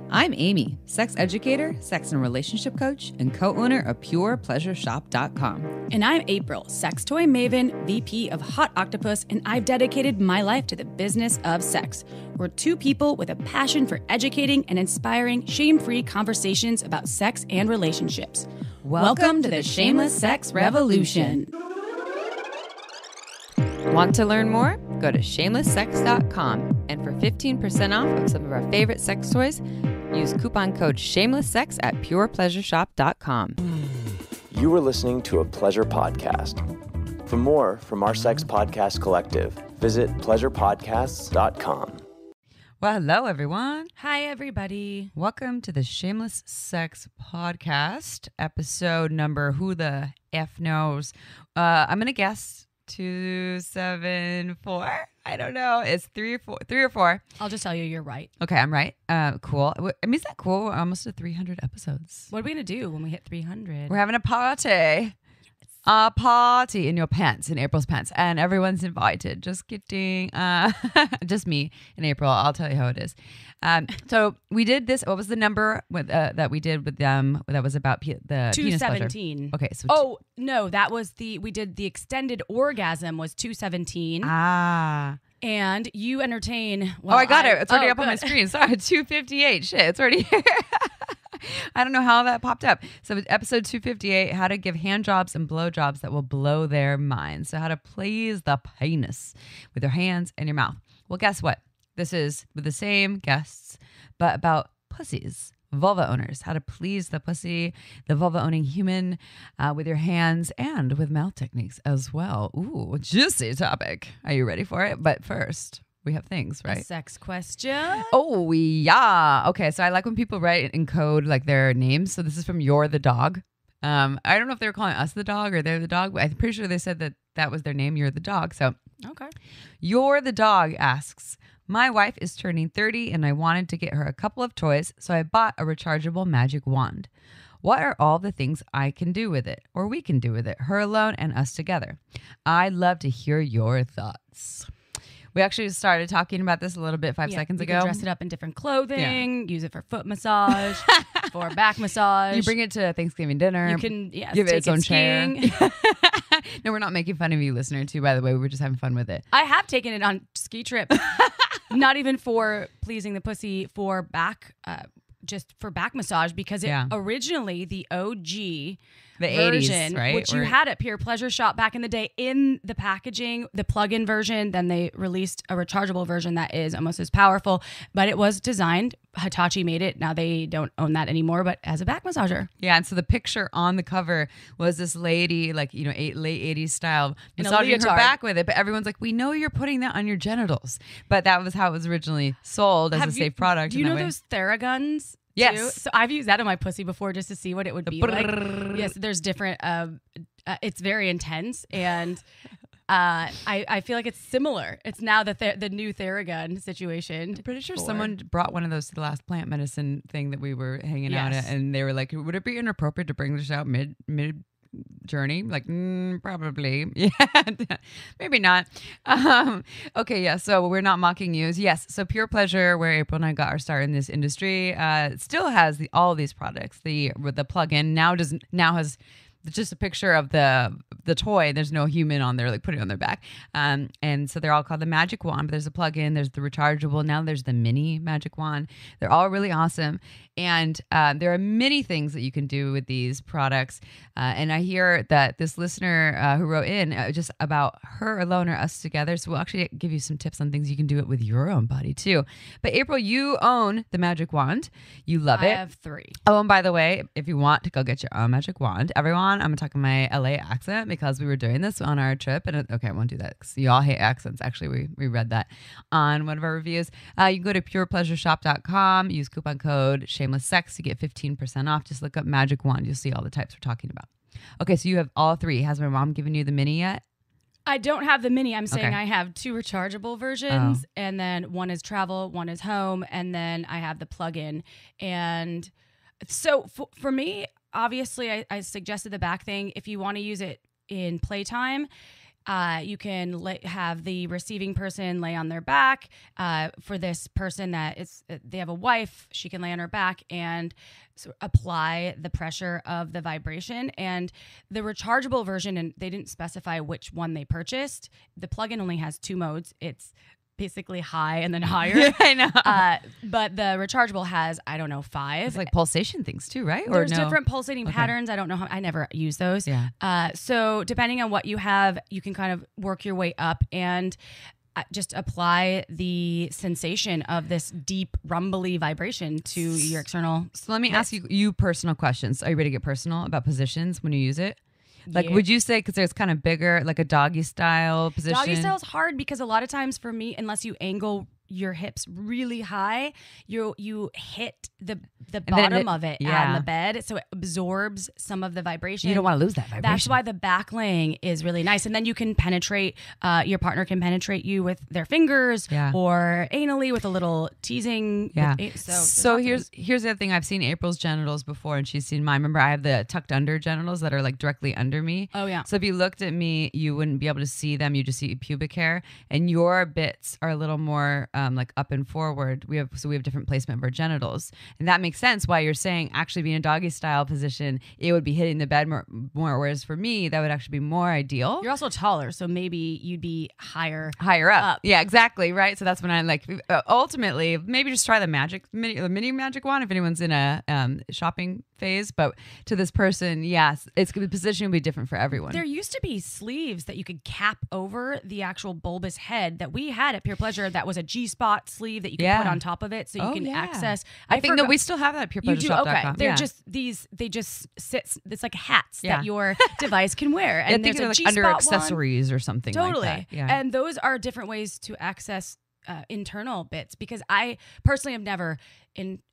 I'm Amy, sex educator, sex and relationship coach, and co-owner of PurePleasureShop.com. And I'm April, sex toy maven, VP of Hot Octopus, and I've dedicated my life to the business of sex. We're two people with a passion for educating and inspiring shame-free conversations about sex and relationships. Welcome to the Shameless Sex Revolution. Want to learn more? Go to shamelesssex.com, and for 15% off of some of our favorite sex toys, use coupon code shamelesssex at purepleasureshop.com. You are listening to a pleasure podcast. For more from our sex podcast collective, visit pleasurepodcasts.com. Well, hello, everyone. Hi, everybody. Welcome to the Shameless Sex Podcast, episode number, who the F knows? I'm going to guess 274. I don't know. It's three or four. I'll just tell you, you're right. Okay, I'm right. Cool. I mean, is that cool? We're almost at 300 episodes. What are we going to do when we hit 300? We're having a party. A party in your pants, in April's pants, and everyone's invited. Just kidding. Just me in April. I'll tell you how it is. So we did this. What was the number that we did with them? That was about the 217. Okay. So no, that was we did the extended orgasm was 217. Ah. And you entertain. Well, I got it. It's already up on my screen. Sorry, 258. Shit, it's already here. I don't know how that popped up. So episode 258, how to give handjobs and blowjobs that will blow their minds. So how to please the penis with your hands and your mouth. Well, guess what? This is with the same guests, but about pussies, vulva owners, how to please the pussy, the vulva owning human with your hands and with mouth techniques as well. Ooh, juicy topic. Are you ready for it? But first, we have things, right? A sex question. Oh, yeah. Okay, so I like when people write in code like their names. So this is from You're the Dog. I don't know if they were calling us the dog or they're the dog, but I'm pretty sure they said that was their name, You're the Dog. So okay. You're the Dog asks, my wife is turning 30 and I wanted to get her a couple of toys, so I bought a rechargeable magic wand. What are all the things I can do with it, or we can do with it, her alone and us together? I'd love to hear your thoughts. We actually started talking about this a little bit 5 seconds ago. You can dress it up in different clothing, use it for foot massage, for back massage. You bring it to Thanksgiving dinner. You can give it its own chair. No, we're not making fun of you, listener, too, by the way. We were just having fun with it. I have taken it on ski trips. Not even for pleasing the pussy, for back, just for back massage, because originally the OG version, 80s, right? Which you had at Pure Pleasure Shop back in the day, in the packaging, the plug-in version. Then they released a rechargeable version that is almost as powerful, but it was designed. Hitachi made it. Now they don't own that anymore, but as a back massager. Yeah, and so the picture on the cover was this lady, like, you know, late 80s style, massaging her back with it. But everyone's like, we know you're putting that on your genitals. But that was how it was originally sold as a safe product. Do you know those Theraguns? Yes. Too? So I've used that on my pussy before just to see what it would be like. Yes, there's different, it's very intense, and I feel like it's similar. It's now the new Theragun situation. I'm pretty sure someone brought one of those to the last plant medicine thing that we were hanging out at, and they were like, would it be inappropriate to bring this out mid journey? Like, probably. Yeah, maybe not. Okay, yeah, so we're not mocking you. Yes, so Pure Pleasure, where April and I got our start in this industry, still has all these products. The plug-in now has just a picture of the toy. There's no human on there, like putting it on their back. And so they're all called the Magic Wand, but there's a plug-in, there's the rechargeable, now there's the mini Magic Wand. They're all really awesome. And there are many things that you can do with these products. And I hear that this listener who wrote in just about her alone or us together. So we'll actually give you some tips on things you can do it with your own body too. But April, you own the Magic Wand. You love it. I have 3. Oh, and by the way, if you want to go get your own Magic Wand, everyone, I'm going to talk in my LA accent because we were doing this on our trip. And okay, I won't do that because you all hate accents. Actually, we read that on one of our reviews. You can go to purepleasureshop.com, use coupon code Shameless Sex to get 15% off. Just look up Magic Wand. You'll see all the types we're talking about. Okay, so you have all 3. Has my mom given you the mini yet? I don't have the mini. I'm saying I have 2 rechargeable versions, and then one is travel, one is home, and then I have the plug-in. And so for me, obviously, I suggested the back thing. If you want to use it in playtime, You can have the receiving person lay on their back. For this person they have a wife, she can lay on her back and apply the pressure of the vibration. And the rechargeable version, and they didn't specify which one they purchased. The plug-in only has 2 modes. It's basically high and then higher. I know. But the rechargeable has, I don't know, 5. It's like pulsation things too, right? There's different pulsating patterns. I don't know I never use those. Yeah. So depending on what you have, you can kind of work your way up and just apply the sensation of this deep rumbly vibration to your external. So let me ask you personal questions. Are you ready to get personal about positions when you use it? Like, would you say, because there's kind of bigger, like a doggy style position? Doggy style is hard because a lot of times for me, unless you angle your hips really high, you hit the bottom of it on the bed, so it absorbs some of the vibration. You don't want to lose that vibration. That's why the back laying is really nice, and then you can penetrate. Your partner can penetrate you with their fingers or anally with a little teasing. Yeah. So here's the other thing. I've seen April's genitals before, and she's seen mine. Remember, I have the tucked under genitals that are like directly under me. Oh yeah. So if you looked at me, you wouldn't be able to see them. You just see pubic hair, and your bits are a little more like up and forward. We have different placement of our genitals, and that makes sense why you're saying actually being a doggy style position, it would be hitting the bed more. Whereas for me, that would actually be more ideal. You're also taller, so maybe you'd be higher up. Yeah, exactly. Right. So that's when I like ultimately maybe just try the mini magic wand if anyone's in a shopping phase. But to this person, yes, the position would be different for everyone. There used to be sleeves that you could cap over the actual bulbous head that we had at Pure Pleasure. That was a G-spot sleeve that you can put on top of it, so you can access. I think that we still have that at purepleasureshop.com. Okay, they're just these. They just sit. It's like hats that your device can wear, and there's like under accessories or something. Totally, like that. Yeah. And those are different ways to access internal bits, because I personally have never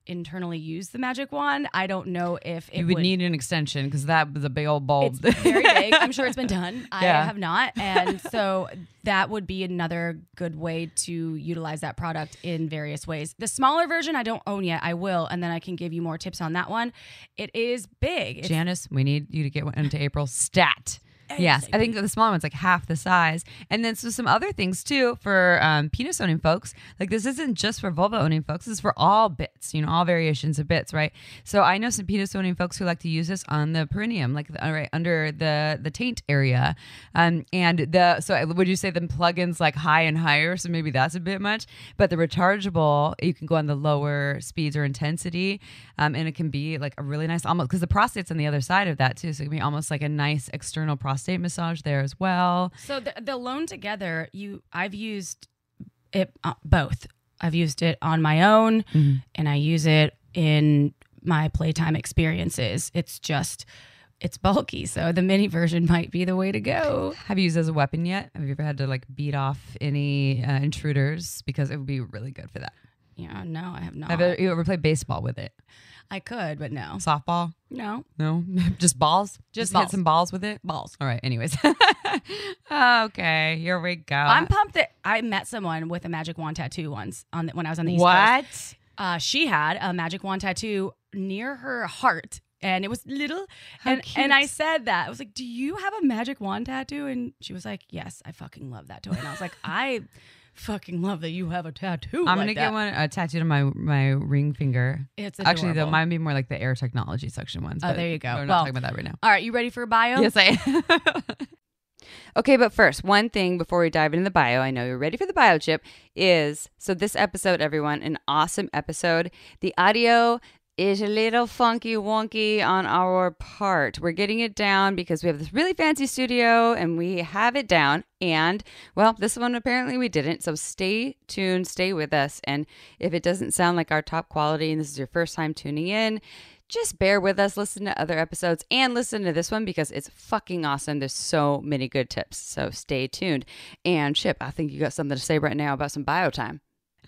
internally used the magic wand. I don't know if it would need an extension, because that was a big old bulb. It's very big. I'm sure it's been done. I have not, and so that would be another good way to utilize that product in various ways. The smaller version I don't own yet. I will, and then I can give you more tips on that one. It is big. Janice, we need you to get one into April stat. Yes, I think the smaller one's like half the size. And then so some other things too for penis owning folks. Like this isn't just for vulva owning folks. This is for all bits, all variations of bits, right? So I know some penis owning folks who like to use this on the perineum, like right under the taint area. So would you say the plugins like high and higher? So maybe that's a bit much. But the rechargeable, you can go on the lower speeds or intensity, and it can be like a really nice, almost, because the prostate's on the other side of that too. So it can be almost like a nice external prostate massage there as well. So the loan together, I've used it both. I've used it on my own, and I use it in my playtime experiences. It's bulky, so the mini version might be the way to go. Have you used it as a weapon yet? Have you ever had to like beat off any intruders? Because it would be really good for that. Yeah, no, I have not. Have you ever played baseball with it? I could, but no. Softball? No. Just balls? Just balls. Hit some balls with it? Balls. All right, anyways. Okay, here we go. I'm pumped that I met someone with a magic wand tattoo once when I was on the East Coast. What? She had a magic wand tattoo near her heart, and it was little. How and I said that. I was like, "Do you have a magic wand tattoo?" And she was like, "Yes, I fucking love that toy." And I was like, "I fucking love that you have a tattoo." I'm gonna get one tattooed on my ring finger. It's adorable. Actually, though, mine would be more like the air technology section ones. Oh, there you go. We're not talking about that right now. All right, you ready for a bio? Yes, I am. Okay, but first, one thing before we dive into the bio, I know you're ready for the bio chip, is, so this episode, everyone, an awesome episode. The audio is a little funky wonky on our part. We're getting it down because we have this really fancy studio and we have it down. And, well, this one apparently we didn't. So stay tuned, stay with us. And if it doesn't sound like our top quality and this is your first time tuning in, just bear with us, listen to other episodes, and listen to this one because it's fucking awesome. There's so many good tips, so stay tuned. And Chip, I think you got something to say right now about some bio time.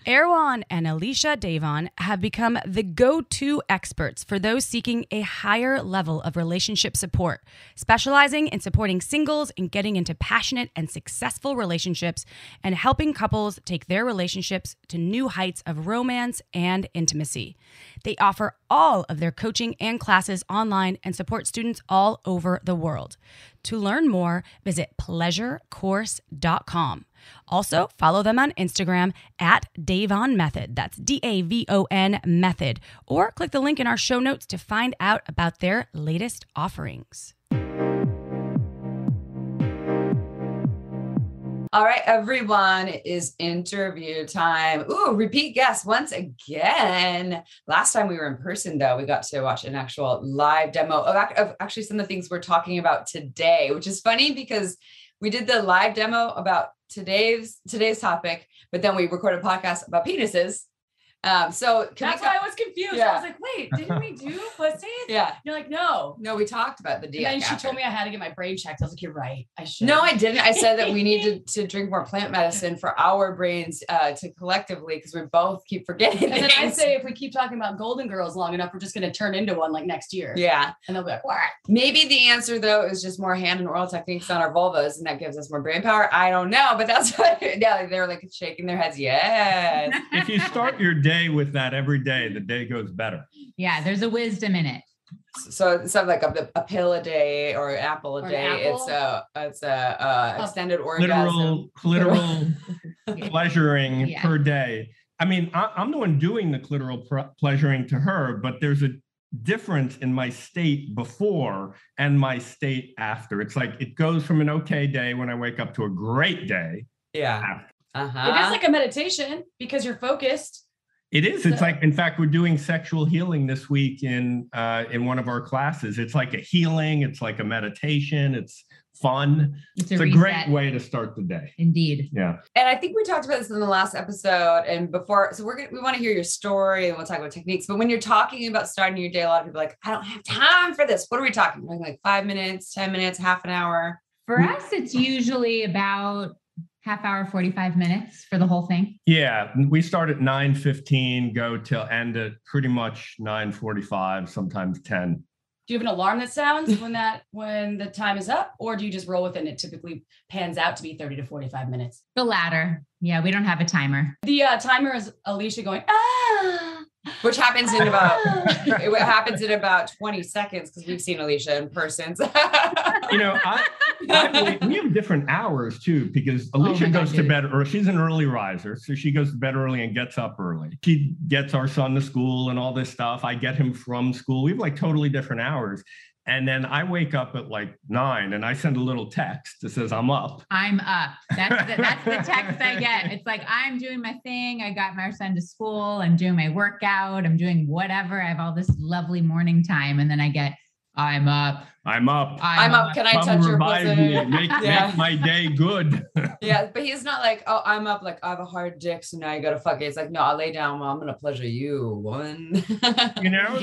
Erwan and Alicia Davon have become the go-to experts for those seeking a higher level of relationship support, specializing in supporting singles in getting into passionate and successful relationships and helping couples take their relationships to new heights of romance and intimacy. They offer all of their coaching and classes online and support students all over the world. To learn more, visit pleasurecourse.com. Also, follow them on Instagram at Davon Method. That's DAVON Method. Or click the link in our show notes to find out about their latest offerings. All right, everyone, it is interview time. Ooh, repeat guest once again. Last time we were in person, though, we got to watch an actual live demo of actually some of the things we're talking about today, which is funny because we did the live demo about today's topic, but then we recorded a podcast about penises. So that's why I was confused. Yeah. I was like, wait, didn't we do pussies? Yeah. You're like, no, we talked about the DF. And then she told me I had to get my brain checked. I was like, you're right. I should. No, I didn't. I said that we need to drink more plant medicine for our brains to collectively, because we both keep forgetting. And then I say, if we keep talking about Golden Girls long enough, we're just going to turn into one like next year. Yeah. And they'll be like, what? Maybe the answer though is just more hand and oral techniques on our vulvas, and that gives us more brain power. I don't know, but that's what. Yeah, they're like shaking their heads. Yes. If you start your day with that every day, the day goes better. Yeah, there's a wisdom in it. So it's something like a pill a day or an apple a day. It's a extended orgasm. Clitoral pleasuring per day. I mean, I'm the one doing the clitoral pleasuring to her, but there's a difference in my state before and my state after. It's like it goes from an okay day when I wake up to a great day. Yeah. It is like a meditation because you're focused. It is. It's like, in fact, we're doing sexual healing this week in one of our classes. It's like a healing. It's like a meditation. It's fun. It's a great way to start the day. Indeed. Yeah. And I think we talked about this in the last episode and before. So we want to hear your story and we'll talk about techniques. But when you're talking about starting your day, a lot of people are like, I don't have time for this. What are we talking? We're like 5 minutes, 10 minutes, half an hour. For us, it's usually about half hour, 45 minutes for the whole thing. Yeah. We start at 9:15, go till end at pretty much 9:45, sometimes 10. Do you have an alarm that sounds when the time is up, or do you just roll with it and it typically pans out to be 30 to 45 minutes? The latter. Yeah, we don't have a timer. The timer is Alicia going, which happens in about 20 seconds because we've seen Alicia in person. You know, we have different hours too, because Alicia goes to bed, or she's an early riser. So she goes to bed early and gets up early. She gets our son to school and all this stuff. I get him from school. We have like totally different hours. And then I wake up at like 9 and I send a little text that says, I'm up. I'm up. That's the text I get. It's like, I'm doing my thing. I got my son to school. I'm doing my workout. I'm doing whatever. I have all this lovely morning time. And then I get, I'm up. I'm up. Can I touch your bosom? Make my day good. Yeah, but he's not like, oh, I'm up. Like, I have a hard dick, so now you got to fuck it. It's like, no, I'll lay down. Well, I'm going to pleasure you, woman. You know,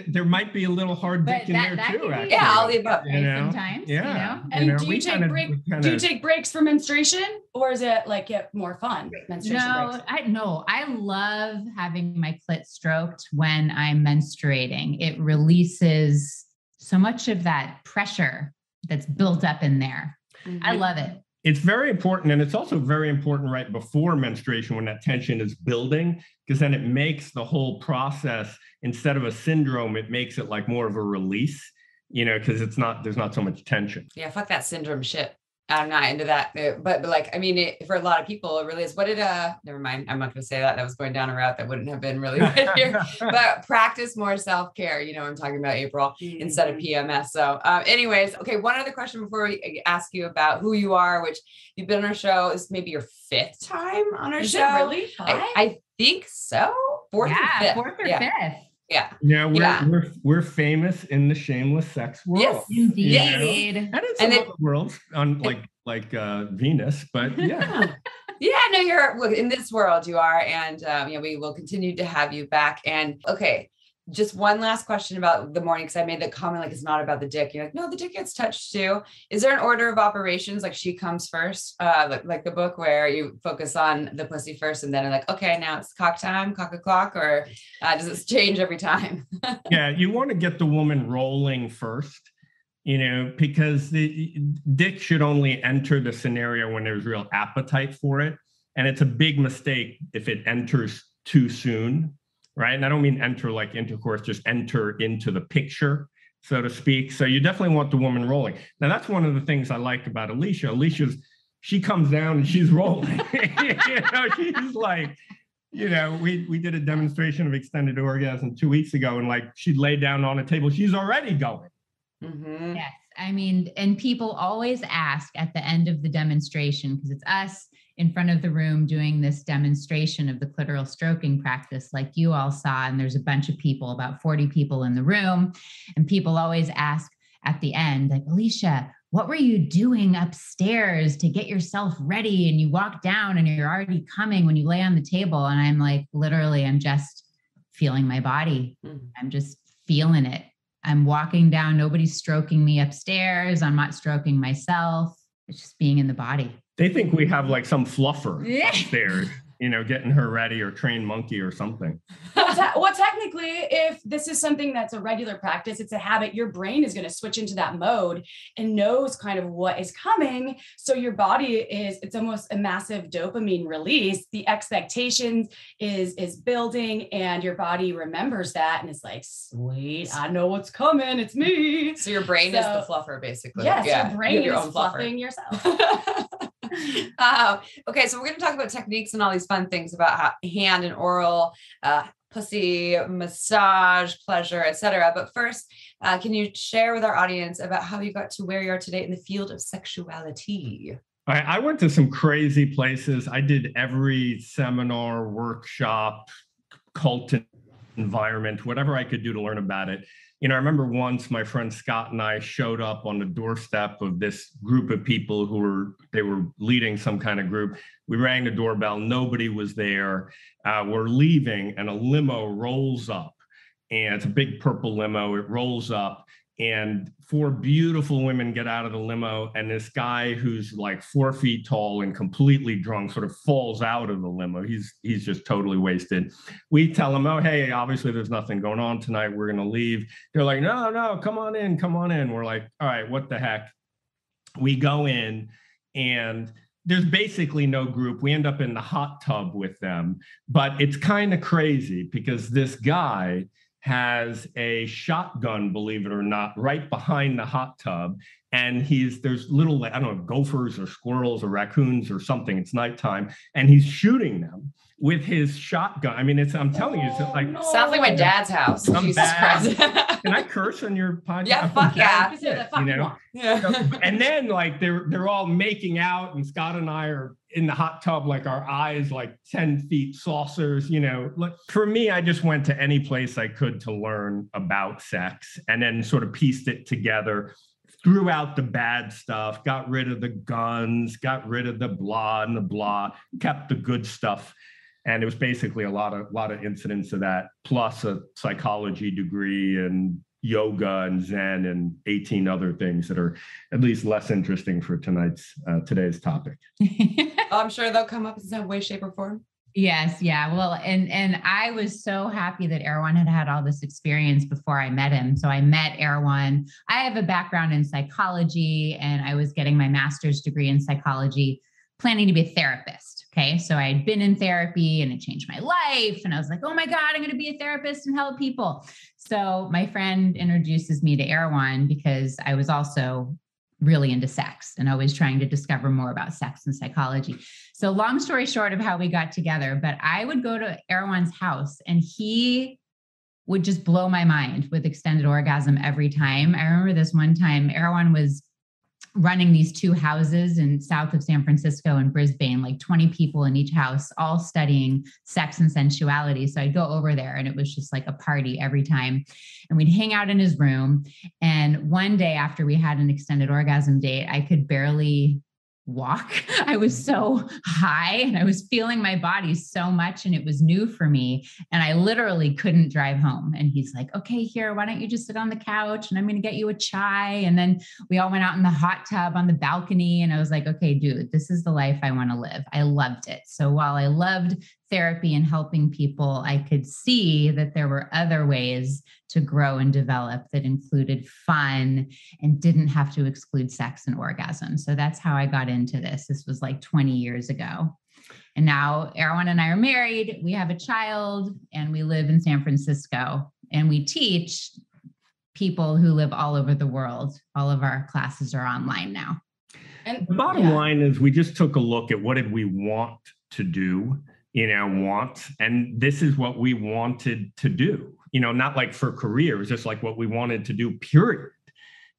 there might be a little hard dick in there too. Actually. Yeah, I'll leave up. Sometimes. Yeah. You know? And do you take breaks for menstruation, or is it like get more fun? Menstruation breaks? I love having my clit stroked when I'm menstruating. It releases so much of that pressure that's built up in there. Mm-hmm. I love it. It's very important. And it's also very important right before menstruation when that tension is building, because then it makes the whole process, instead of a syndrome, it makes it like more of a release, you know, because there's not so much tension. Yeah, fuck that syndrome shit. I'm not into that, but like, I mean, for a lot of people, it really is. Never mind. I'm not going to say that. That was going down a route that wouldn't have been really good here, but practice more self-care. You know, I'm talking about April instead of PMS. So anyways, okay. One other question before we ask you about who you are, which you've been on our show. This may be your 5th time on our show. It really? I think so. 4th or 5th. Yeah. We're famous in the shameless sex world. Yes, indeed. You know? And in some other worlds on like Venus, but yeah. Yeah, no, in this world you are. And we will continue to have you back. And okay, Just one last question about the morning, because I made the comment like it's not about the dick. You're like, no, the dick gets touched too. Is there an order of operations? Like she comes first, like the book where you focus on the pussy first, and then like, okay, now it's cock time, cock o'clock, or does it change every time? Yeah, you want to get the woman rolling first, because the dick should only enter the scenario when there's real appetite for it. And it's a big mistake if it enters too soon. Right. And I don't mean enter like intercourse, just enter into the picture, so to speak. So you definitely want the woman rolling. Now, that's one of the things I like about Alicia. She comes down and she's rolling. She's like, we did a demonstration of extended orgasm 2 weeks ago, and like she laid down on a table. She's already going. Mm-hmm. Yes. I mean, and people always ask at the end of the demonstration, because it's us in front of the room doing this demonstration of the clitoral stroking practice like you all saw. And there's a bunch of people, about 40 people in the room. And people always ask at the end, like, Alicia, what were you doing upstairs to get yourself ready? And you walk down and you're already coming when you lay on the table. And I'm like, literally, I'm just feeling my body. I'm just feeling it. I'm walking down. Nobody's stroking me upstairs. I'm not stroking myself. It's just being in the body. They think we have like some fluffer upstairs, getting her ready, or trained monkey or something. Well, technically, if this is something that's a regular practice, it's a habit, your brain is going to switch into that mode and knows kind of what is coming. So your body it's almost a massive dopamine release. The expectations is building, and your body remembers that. And it's like, sweet, I know what's coming. It's me. So your brain is the fluffer, basically. Yes, your brain is fluffing yourself. Okay, so we're going to talk about techniques and all these fun things about how hand and oral, pussy, massage, pleasure, etc. But first, can you share with our audience about how you got to where you are today in the field of sexuality? I went to some crazy places. I did every seminar, workshop, cult environment, whatever I could do to learn about it. I remember once my friend Scott and I showed up on the doorstep of this group of people they were leading some kind of group. We rang the doorbell. Nobody was there. We're leaving, and a limo rolls up, and it's a big purple limo. It rolls up, and 4 beautiful women get out of the limo, and this guy who's like 4 feet tall and completely drunk sort of falls out of the limo. He's just totally wasted. We tell him, oh, hey, obviously there's nothing going on tonight. We're going to leave. They're like, no, come on in. We're like, all right, what the heck? We go in, and there's basically no group. We end up in the hot tub with them, but it's kind of crazy because this guy has a shotgun, believe it or not, right behind the hot tub. And there's little, I don't know, gophers or squirrels or raccoons or something. It's nighttime. And he's shooting them with his shotgun. I mean, I'm telling you, it's like. No. Sounds like my dad's house. Jesus Christ. Can I curse on your podcast? Yeah, fuck yeah. Yeah. And then like they're all making out, and Scott and I are in the hot tub, like our eyes like 10 feet saucers. For me, I just went to any place I could to learn about sex, and then sort of pieced it together, threw out the bad stuff, got rid of the guns, got rid of the blah and the blah, kept the good stuff. And it was basically a lot of incidents of that, plus a psychology degree and yoga and Zen and 18 other things that are at least less interesting for today's topic. I'm sure they'll come up in some way, shape, or form. Yes. Yeah. Well, and I was so happy that Erwan had all this experience before I met him. So I met Erwan. I have a background in psychology, and I was getting my master's degree in psychology, planning to be a therapist. Okay. So I had been in therapy, and it changed my life. And I was like, oh my God, I'm going to be a therapist and help people. So my friend introduces me to Erwan because I was also really into sex and always trying to discover more about sex and psychology. So long story short of how we got together, but I would go to Erwan's house, and he would just blow my mind with extended orgasm every time. I remember this one time Erwan was running these 2 houses in south of San Francisco and Brisbane, like 20 people in each house, all studying sex and sensuality. So I'd go over there, and it was just like a party every time. And we'd hang out in his room. And one day after we had an extended orgasm date, I could barely walk. I was so high and I was feeling my body so much and it was new for me. And I literally couldn't drive home. And he's like, okay, here, why don't you just sit on the couch and I'm going to get you a chai. And then we all went out in the hot tub on the balcony. And I was like, okay, dude, this is the life I want to live. I loved it. So while I loved therapy and helping people, I could see that there were other ways to grow and develop that included fun and didn't have to exclude sex and orgasm. So that's how I got into this. This was like 20 years ago. And now Erwan and I are married. We have a child and we live in San Francisco and we teach people who live all over the world. All of our classes are online now. And the bottom line is we just took a look at what did we want to do in our wants. And this is what we wanted to do, not like for careers, just like what we wanted to do, period.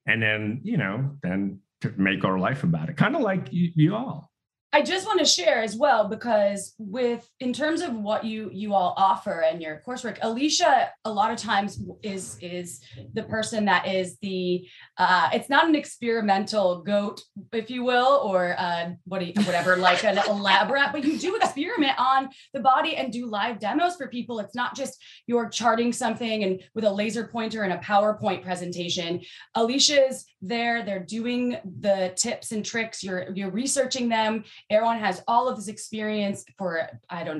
And then, then to make our life about it, kind of like you all. I just want to share as well, because in terms of what you all offer and your coursework, Alicia, a lot of times is the person that is it's not an experimental goat, if you will, or whatever, like an elaborate, but you do experiment on the body and do live demos for people. It's not just you're charting something and with a laser pointer and a PowerPoint presentation. Alicia's there, they're doing the tips and tricks, you're researching them. Erwan has all of this experience for,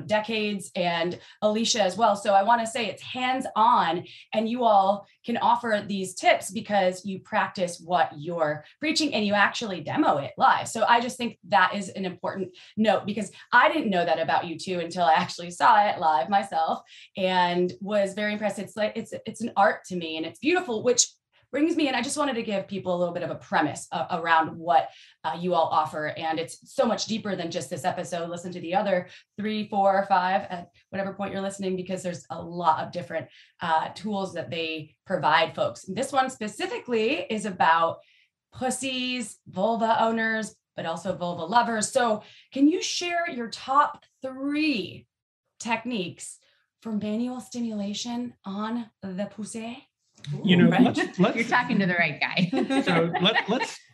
decades, and Alicia as well. So I want to say it's hands-on, and you all can offer these tips because you practice what you're preaching and you actually demo it live. So I just think that is an important note, because I didn't know that about you two until I actually saw it live myself and was very impressed. It's like, it's an art to me and it's beautiful, which brings me in. I just wanted to give people a little bit of a premise around what you all offer. And it's so much deeper than just this episode. Listen to the other 3, 4, 5 at whatever point you're listening, because there's a lot of different tools that they provide folks. This one specifically is about pussies, vulva owners, but also vulva lovers. So can you share your top 3 techniques for manual stimulation on the pussy? Right. You're talking to the right guy. So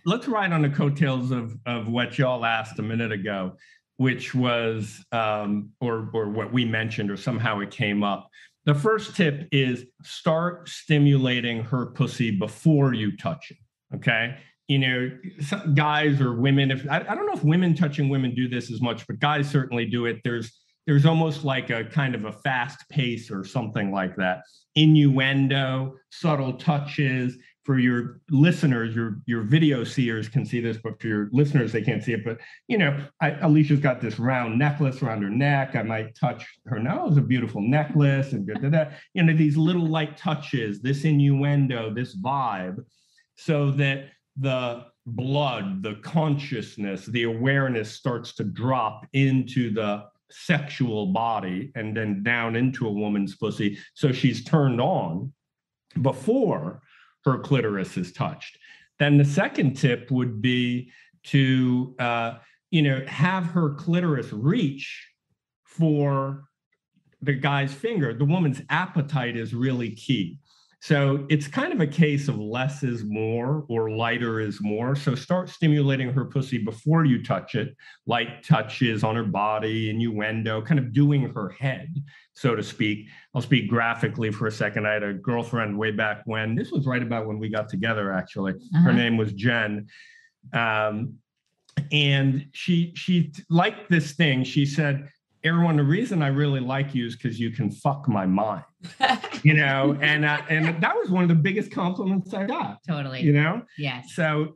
let's ride on the coattails of what y'all asked a minute ago, which was or what we mentioned, or somehow it came up. The first tip is start stimulating her pussy before you touch it. Okay. Some guys or women, I don't know if women touching women do this as much, but guys certainly do it. There's almost like a kind of a fast pace or something like that. Innuendo, subtle touches. For your listeners, your video seers can see this, but for your listeners, they can't see it. But, Alicia's got this round necklace around her neck. I might touch her nose, a beautiful necklace, and these little light touches, this innuendo, this vibe, so that the blood, the consciousness, the awareness starts to drop into the sexual body and then down into a woman's pussy. So she's turned on before her clitoris is touched. Then the second tip would be to, have her clitoris reach for the guy's finger. The woman's appetite is really key. So it's kind of a case of less is more, or lighter is more. So start stimulating her pussy before you touch it, light touches on her body, innuendo, kind of doing her head, so to speak. I'll speak graphically for a second. I had a girlfriend way back when. This was right about when we got together, actually. Her name was Jen. And she liked this thing. She said, Erwan, the reason I really like you is because you can fuck my mind, and that was one of the biggest compliments I got. Totally. Yes. So,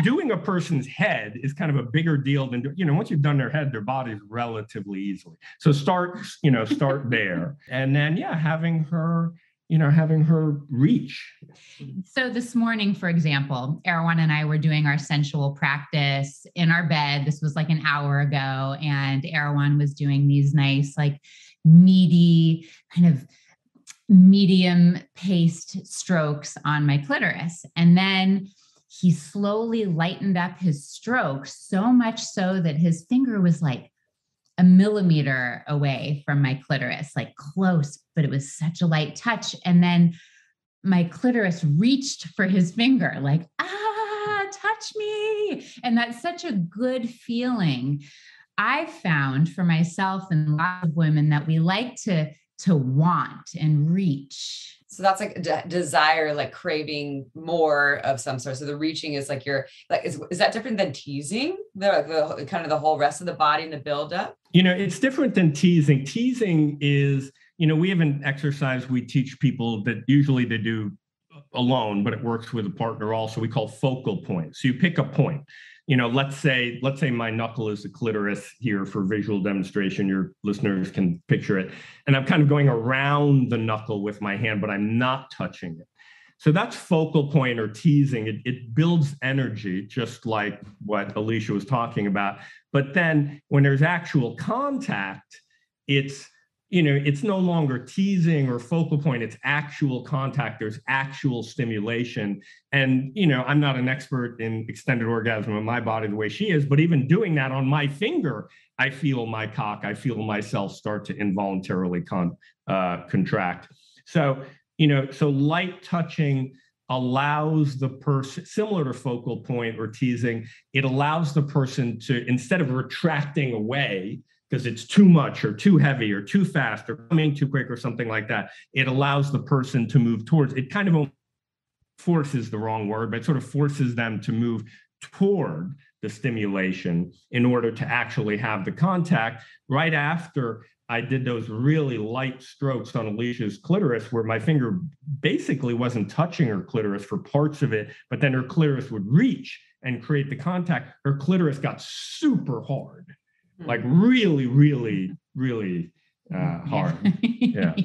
doing a person's head is kind of a bigger deal than, once you've done their head, their body's relatively easily. So start there. And then, having her reach. So this morning, for example, Erwan and I were doing our sensual practice in our bed. This was like an hour ago. And Erwan was doing these nice, like meaty, kind of medium paced strokes on my clitoris. And then he slowly lightened up his strokes, so much so that his finger was like a millimeter away from my clitoris, like close, but it was such a light touch. And then my clitoris reached for his finger, like, touch touch me. And that's such a good feeling. I've found for myself and lots of women that we like to want and reach. So that's like a desire, like craving more of some sort. So the reaching is like is that different than teasing? The kind of the whole rest of the body and the buildup? It's different than teasing. Teasing is, we have an exercise we teach people that usually they do alone, but it works with a partner also. We call focal points. So you pick a point. Let's say my knuckle is the clitoris here for visual demonstration. Your listeners can picture it. And I'm kind of going around the knuckle with my hand, but I'm not touching it. So that's focal point or teasing. It builds energy, just like what Alicia was talking about. But then when there's actual contact, it's no longer teasing or focal point, it's actual contact. There's actual stimulation. And, I'm not an expert in extended orgasm in my body the way she is, but even doing that on my finger, I feel my cock, I feel myself start to involuntarily contract. So light touching allows the person, similar to focal point or teasing, it allows the person to, instead of retracting away, because it's too much or too heavy or too fast or coming too quick or something like that, it allows the person to move towards, it kind of forces the wrong word, but it sort of forces them to move toward the stimulation in order to actually have the contact. Right after I did those really light strokes on Alicia's clitoris, where my finger basically wasn't touching her clitoris for parts of it, but then her clitoris would reach and create the contact, her clitoris got super hard. Like really, really, really hard. Yeah.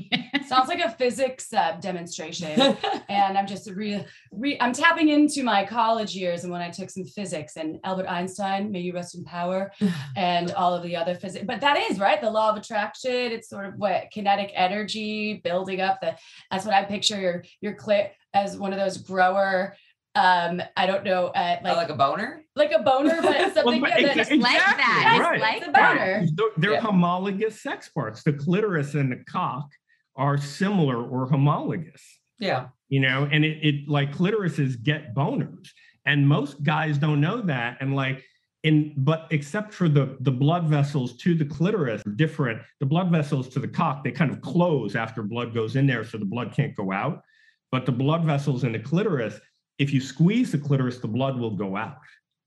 Sounds like a physics demonstration. And I'm just I'm tapping into my college years and when I took some physics and Albert Einstein, may you rest in power, and all of the other physics. But that is, right? The law of attraction. It's sort of kinetic energy building up. That's what I picture your clit as one of those grower. I don't know, like a boner? Like a boner, but something that's like that. Right. It's like a boner. They're homologous sex parts. The clitoris and the cock are similar or homologous. Yeah. And it like clitorises get boners. And most guys don't know that. And but except for the blood vessels to the clitoris are different. The blood vessels to the cock, they kind of close after blood goes in there, so the blood can't go out. But the blood vessels in the clitoris, if you squeeze the clitoris, the blood will go out.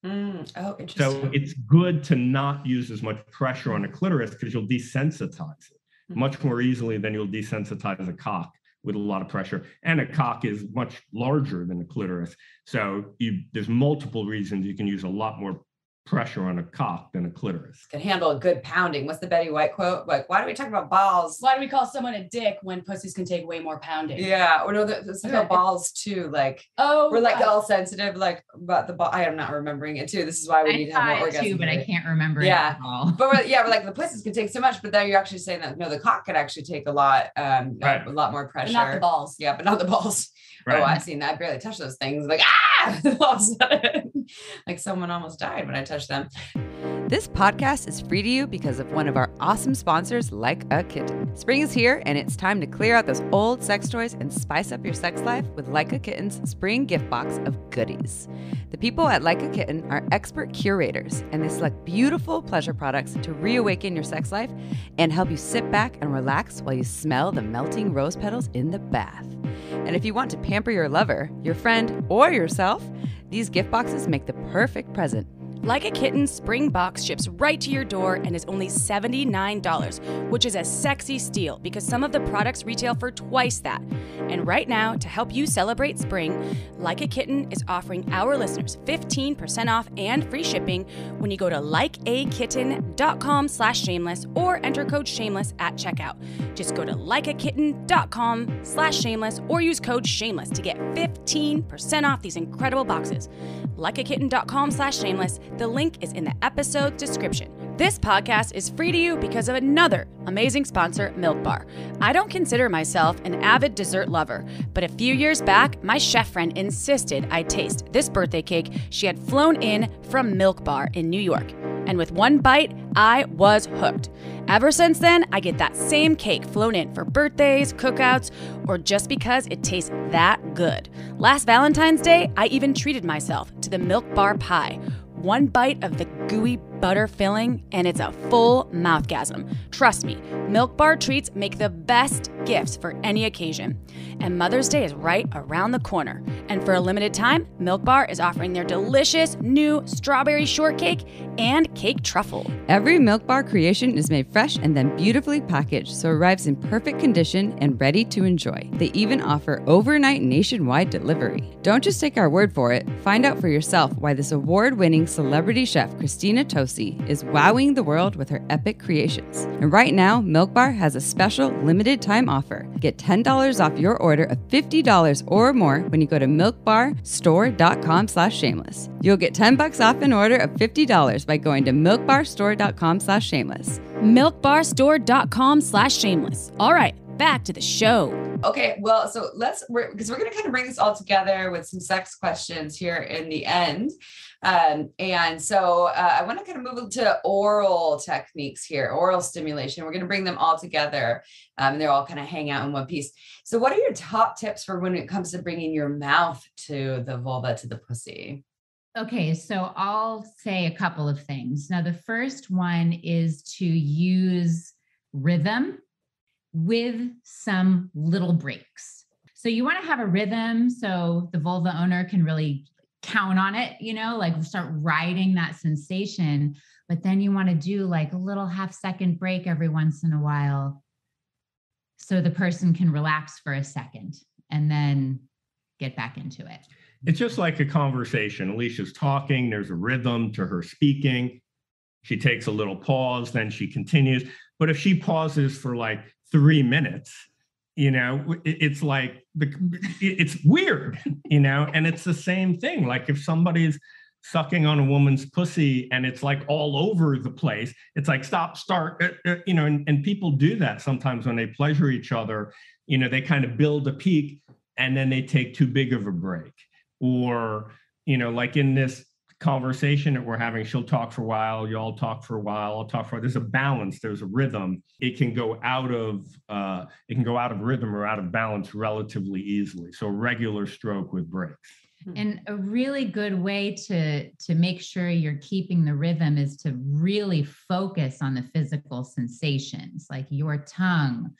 Oh, interesting. So it's good to not use as much pressure on a clitoris because you'll desensitize it much more easily than you'll desensitize a cock with a lot of pressure. And a cock is much larger than a clitoris. So there's multiple reasons you can use a lot more pressure on a cock than a clitoris. Can handle a good pounding. What's the Betty White quote? Like, why do we talk about balls? Why do we call someone a dick when pussies can take way more pounding? Yeah, or no, it's about balls too. Like, we're like all sensitive, like about the ball. I am not remembering it too. This is why we need to have more orgasms too, but I can't rember it at all. But we're like the pussies can take so much, but then you're actually saying that no, the cock could actually take a lot, a lot more pressure. But not the balls. Yeah, but not the balls. Right. Oh, I've seen that. I barely touch those things. Like, all of a sudden, like someone almost died when I touched them. This podcast is free to you because of one of our awesome sponsors, Like a Kitten. Spring is here, and it's time to clear out those old sex toys and spice up your sex life with Like a Kitten's spring gift box of goodies. The people at Like a Kitten are expert curators, and they select beautiful pleasure products to reawaken your sex life and help you sit back and relax while you smell the melting rose petals in the bath. And if you want to pamper your lover, your friend, or yourself, these gift boxes make the perfect present. Like a Kitten spring box ships right to your door and is only $79, which is a sexy steal because some of the products retail for twice that. And right now, to help you celebrate spring, Like a Kitten is offering our listeners 15% off and free shipping when you go to likeakitten.com/shameless or enter code shameless at checkout. Just go to likeakitten.com/shameless or use code shameless to get 15% off these incredible boxes. Likeakitten.com/shameless. The link is in the episode description. This podcast is free to you because of another amazing sponsor, Milk Bar. I don't consider myself an avid dessert lover, but a few years back, my chef friend insisted I taste this birthday cake she had flown in from Milk Bar in New York. And with one bite, I was hooked. Ever since then, I get that same cake flown in for birthdays, cookouts, or just because it tastes that good. Last Valentine's Day, I even treated myself to the Milk Bar pie. One bite of the gooey butter filling, and it's a full mouthgasm. Trust me, Milk Bar treats make the best gifts for any occasion. And Mother's Day is right around the corner. And for a limited time, Milk Bar is offering their delicious new strawberry shortcake and cake truffle. Every Milk Bar creation is made fresh and then beautifully packaged, so it arrives in perfect condition and ready to enjoy. They even offer overnight nationwide delivery. Don't just take our word for it. Find out for yourself why this award-winning celebrity chef Christina Tosi is wowing the world with her epic creations. And right now, Milk Bar has a special limited time offer. Get $10 off your order of $50 or more when you go to milkbarstore.com/shameless. You'll get $10 off an order of $50 by going to milkbarstore.com/shameless. milkbarstore.com/shameless. All right, back to the show. Okay, well, so because we're going to kind of bring this all together with some sex questions here in the end. And so I want to kind of move into oral techniques here, oral stimulation. We're going to bring them all together and they're all kind of hang out in one piece. So what are your top tips for when it comes to bringing your mouth to the vulva, to the pussy? Okay, so I'll say a couple of things. Now, the first one is to use rhythm with some little breaks. So you want to have a rhythm so the vulva owner can really count on it, like start riding that sensation. But then you want to do like a little 1/2 second break every once in a while so the person can relax for a second and then get back into it. It's just like a conversation. Alicia's talking, there's a rhythm to her speaking. She takes a little pause, then she continues. But if she pauses for like 3 minutes, it's like, it's weird, and it's the same thing. Like if somebody's sucking on a woman's pussy and it's like all over the place, it's like, stop, start, and people do that sometimes when they pleasure each other. They kind of build a peak and then they take too big of a break. Or, like in this conversation that we're having, she'll talk for a while, y'all talk for a while, I'll talk for a while. There's a balance, there's a rhythm. It can go out of rhythm or out of balance relatively easily. So a regular stroke with breaks. And a really good way to make sure you're keeping the rhythm is to really focus on the physical sensations, like your tongue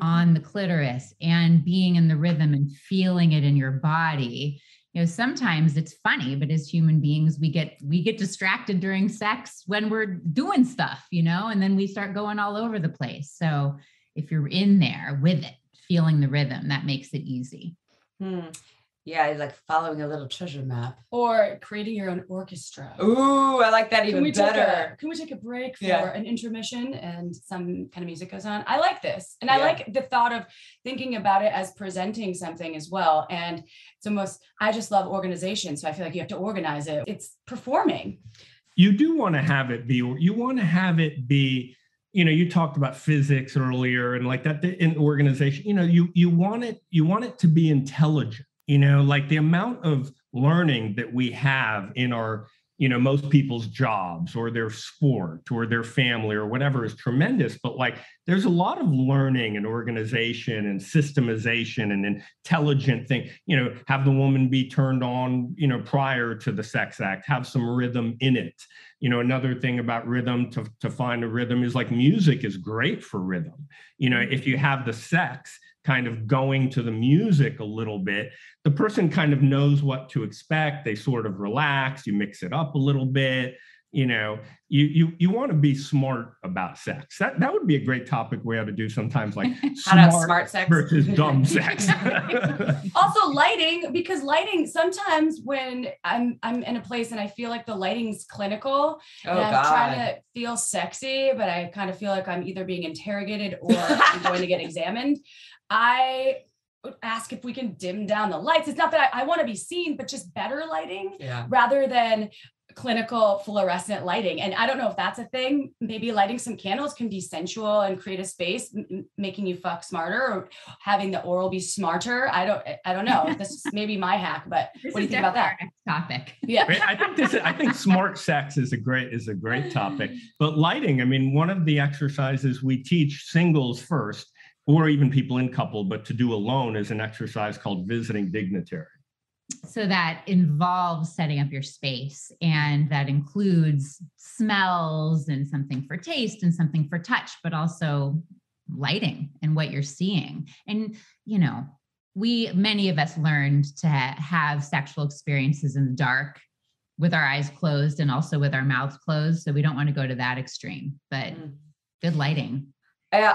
on the clitoris and being in the rhythm and feeling it in your body. Sometimes it's funny, but as human beings, we get distracted during sex when we're doing stuff, and then we start going all over the place. So if you're in there with it, feeling the rhythm, that makes it easy. Yeah, like following a little treasure map. Or creating your own orchestra. Ooh, I like that even better. Can we take a break for an intermission and some kind of music goes on? I like this. And I like the thought of thinking about it as presenting something as well. And it's I just love organization. So I feel like you have to organize it. It's performing. You do want to have it be, you talked about physics earlier and like that in organization, you want it to be intelligent. Like the amount of learning that we have in our, most people's jobs or their sport or their family or whatever is tremendous. But like, there's a lot of learning and organization and systemization and intelligent thing, have the woman be turned on, prior to the sex act, have some rhythm in it. Another thing about rhythm to find a rhythm is like music is great for rhythm. If you have the sex kind of going to the music a little bit, the person kind of knows what to expect. They sort of relax, you mix it up a little bit. You want to be smart about sex. That would be a great topic we ought to do sometimes, like smart sex versus dumb sex. Also lighting, because lighting, sometimes when I'm in a place and I feel like the lighting's clinical and I'm trying to feel sexy, but I kind of feel like I'm either being interrogated or I'm going to get examined, I would ask if we can dim down the lights. It's not that I want to be seen, but just better lighting rather than clinical fluorescent lighting. And I don't know if that's a thing. Maybe lighting some candles can be sensual and create a space, making you fuck smarter, or having the oral be smarter. I don't know. This is maybe my hack, but what do you think about that? topic. Yeah. I think smart sex is a great topic. But lighting, I mean, one of the exercises we teach singles first, or even people in couple, but to do alone, is an exercise called visiting dignitary. So that involves setting up your space, and that includes smells and something for taste and something for touch, but also lighting and what you're seeing. And, many of us learned to have sexual experiences in the dark with our eyes closed and also with our mouths closed. So we don't want to go to that extreme, but good lighting.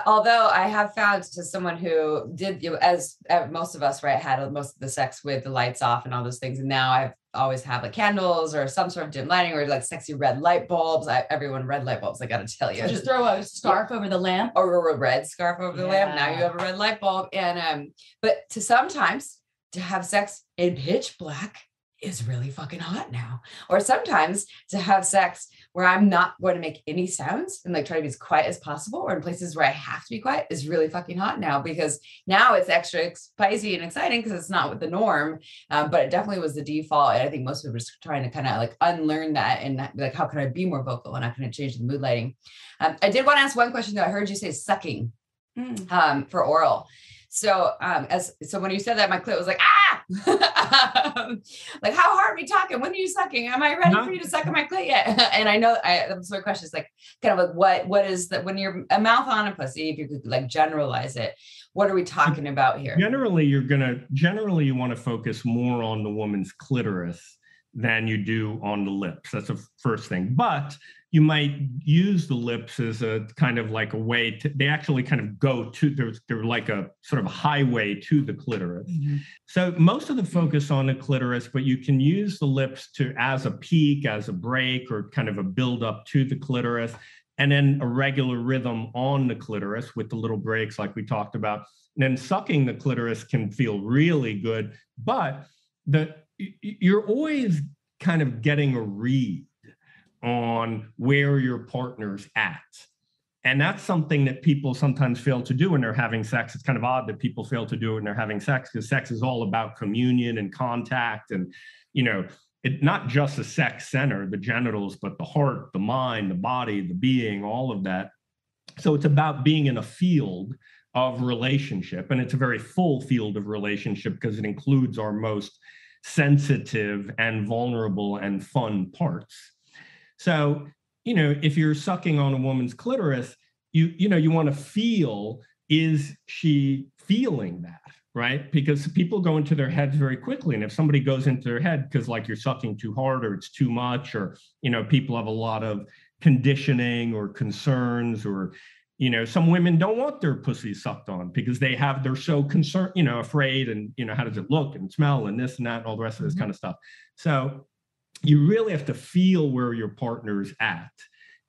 Although I have found, to someone who did, as most of us, right, had most of the sex with the lights off and all those things. And now I've always have like candles or some sort of dim lighting or like sexy red light bulbs. Everyone red light bulbs, I got to tell you. So just throw a scarf over the lamp. Or a red scarf over the lamp. Now you have a red light bulb. And, but sometimes to have sex in pitch black is really fucking hot now. Or sometimes to have sex where I'm not going to make any sounds and like try to be as quiet as possible, or in places where I have to be quiet, is really fucking hot now, because now it's extra spicy and exciting because it's not with the norm. But it definitely was the default. And I think most people are just trying to kind of like unlearn that and like, how can I be more vocal and how can I change the mood lighting? I did want to ask one question though. I heard you say sucking for oral. So, so when you said that, my clit was like, like, how hard are we talking? When are you sucking? Am I ready for you to suck on my clit yet? And I know the sort of question is like, kind of like, what is that when you're a mouth on a pussy, if you could like generalize it, what are we talking about here? Generally, you want to focus more on the woman's clitoris than you do on the lips. That's the first thing. But you might use the lips as a kind of like a way to, they actually kind of go to, they're like a sort of highway to the clitoris. Mm-hmm. So most of the focus on the clitoris, but you can use the lips to, as a peak, as a break, or kind of a build up to the clitoris, and then a regular rhythm on the clitoris with the little breaks like we talked about. And then sucking the clitoris can feel really good, but you're always kind of getting a read on where your partner's at. And that's something that people sometimes fail to do when they're having sex. It's kind of odd that people fail to do it when they're having sex, because sex is all about communion and contact and, not just the sex center, the genitals, but the heart, the mind, the body, the being, all of that. So it's about being in a field of relationship. And it's a very full field of relationship because it includes our most sensitive and vulnerable and fun parts. So, if you're sucking on a woman's clitoris, you want to feel, is she feeling that, right? Because people go into their heads very quickly. And if somebody goes into their head because like you're sucking too hard or it's too much, or, people have a lot of conditioning or concerns, or, some women don't want their pussy sucked on because they're so concerned, afraid, and, how does it look and smell and this and that and all the rest of this kind of stuff. So you really have to feel where your partner's at.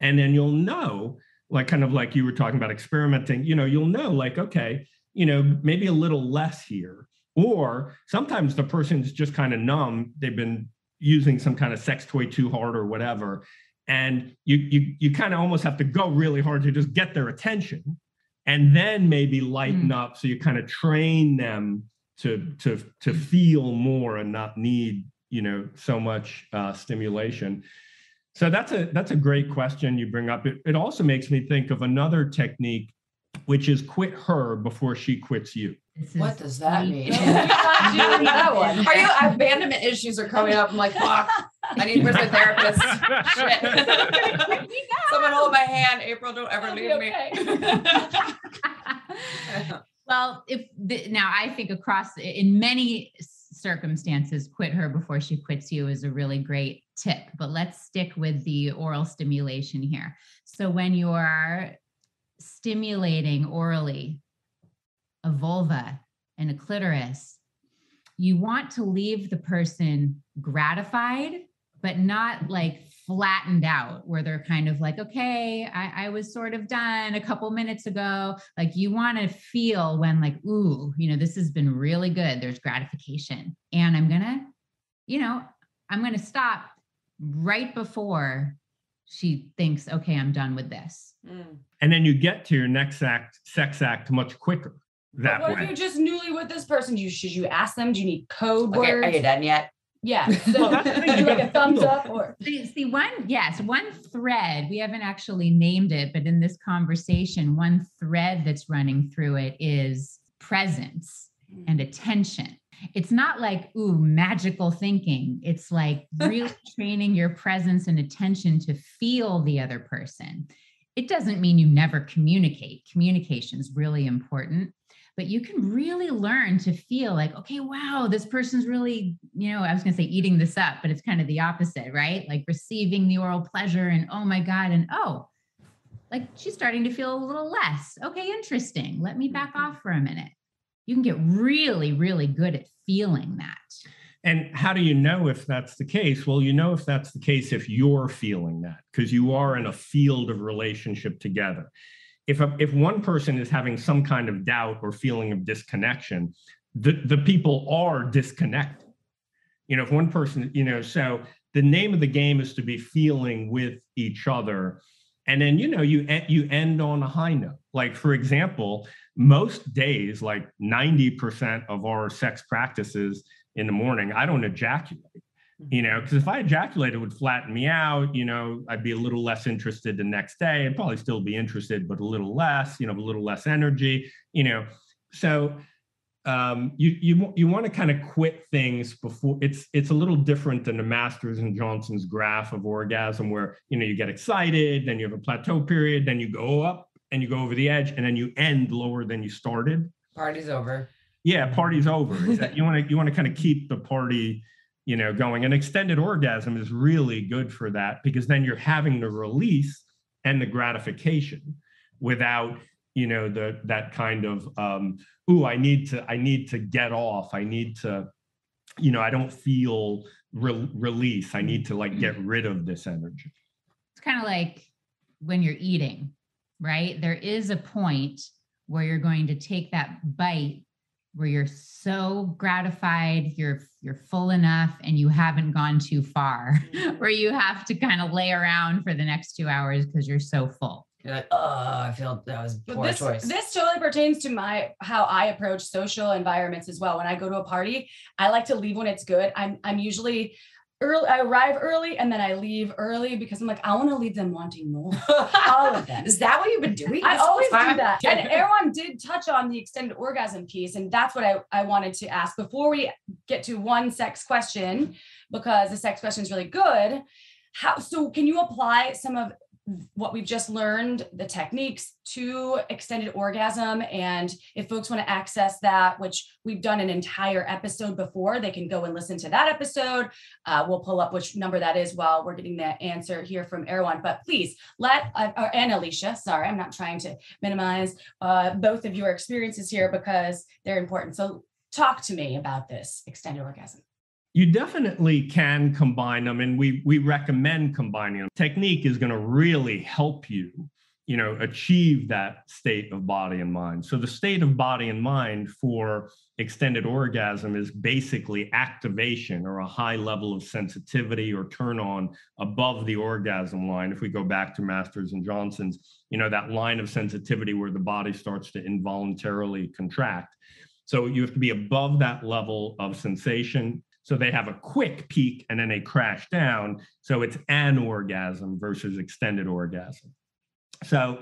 And then you'll know, like kind of like you were talking about experimenting, you'll know like, okay, maybe a little less here. Or sometimes the person's just kind of numb. They've been using some kind of sex toy too hard or whatever. And you kind of almost have to go really hard to just get their attention and then maybe lighten up. So you kind of train them to feel more and not need so much stimulation. So that's a great question you bring up. It also makes me think of another technique, which is quit her before she quits you. What does that mean? That one. Are you abandonment issues are coming up? I'm like, fuck. Where's my therapist? Shit. Someone hold my hand. April, don't ever leave me. Well, now I think in many circumstances, quit her before she quits you is a really great tip, but let's stick with the oral stimulation here. So when you're stimulating orally a vulva and a clitoris, you want to leave the person gratified, but not like flattened out where they're kind of like, okay, I was sort of done a couple minutes ago. Like you want to feel when like, ooh, this has been really good. There's gratification. And I'm going to stop right before she thinks, okay, I'm done with this. And then you get to your next sex act much quicker. That what way. if you're just newly with this person? Should you ask them? Do you need code words? Are you done yet? Yeah. So do like a thumbs up or see one thread. We haven't actually named it, but in this conversation, one thread that's running through it is presence and attention. It's not like, ooh, magical thinking. It's like really training your presence and attention to feel the other person. It doesn't mean you never communicate. Communication is really important. But you can really learn to feel like, okay, wow, this person's really, I was going to say eating this up, but it's kind of the opposite, right? Like receiving the oral pleasure and, oh my God, and oh, like she's starting to feel a little less. Okay, interesting. Let me back off for a minute. You can get really, really good at feeling that. And how do you know if that's the case? Well, you know if that's the case if you're feeling that, because you are in a field of relationship together. If one person is having some kind of doubt or feeling of disconnection, the people are disconnected. If one person, so the name of the game is to be feeling with each other. And then, you end on a high note. Like, for example, most days, like 90% of our sex practices in the morning, I don't ejaculate. Because if I ejaculated, it would flatten me out. I'd be a little less interested the next day. I'd probably still be interested, but a little less, a little less energy, So you want to kind of quit things before it's a little different than the Masters and Johnson's graph of orgasm, where, you get excited, then you have a plateau period, then you go up and you go over the edge, and then you end lower than you started. Party's over. Yeah, party's over. You want to kind of keep the party going. An extended orgasm is really good for that, because then you're having the release and the gratification without, that kind of, I need to get off. I need to, I don't feel release. I need to like get rid of this energy. It's kind of like when you're eating, right? There is a point where you're going to take that bite where you're so gratified, you're full enough, and you haven't gone too far, where you have to kind of lay around for the next 2 hours because you're so full. You're like, I feel that was poor choice. This totally pertains to how I approach social environments as well. When I go to a party, I like to leave when it's good. I'm usually early. I arrive early and then I leave early because I'm like, I want to leave them wanting more. All of them. Is that what you've been doing? I always do that. And Erwan did touch on the extended orgasm piece. And that's what I wanted to ask before we get to one sex question, because the sex question is really good. So can you apply some of what we've just learned, the techniques, to extended orgasm? And if folks want to access that, which we've done an entire episode before, they can go and listen to that episode. We'll pull up which number that is while we're getting the answer here from Erwan. But please and Alicia, sorry, I'm not trying to minimize both of your experiences here because they're important. So talk to me about this extended orgasm. You definitely can combine them, and we recommend combining them. Technique is going to really help you, achieve that state of body and mind. So the state of body and mind for extended orgasm is basically activation or a high level of sensitivity or turn on above the orgasm line. If we go back to Masters and Johnson's, that line of sensitivity where the body starts to involuntarily contract. So you have to be above that level of sensation. So they have a quick peak and then they crash down. So it's an orgasm versus extended orgasm. So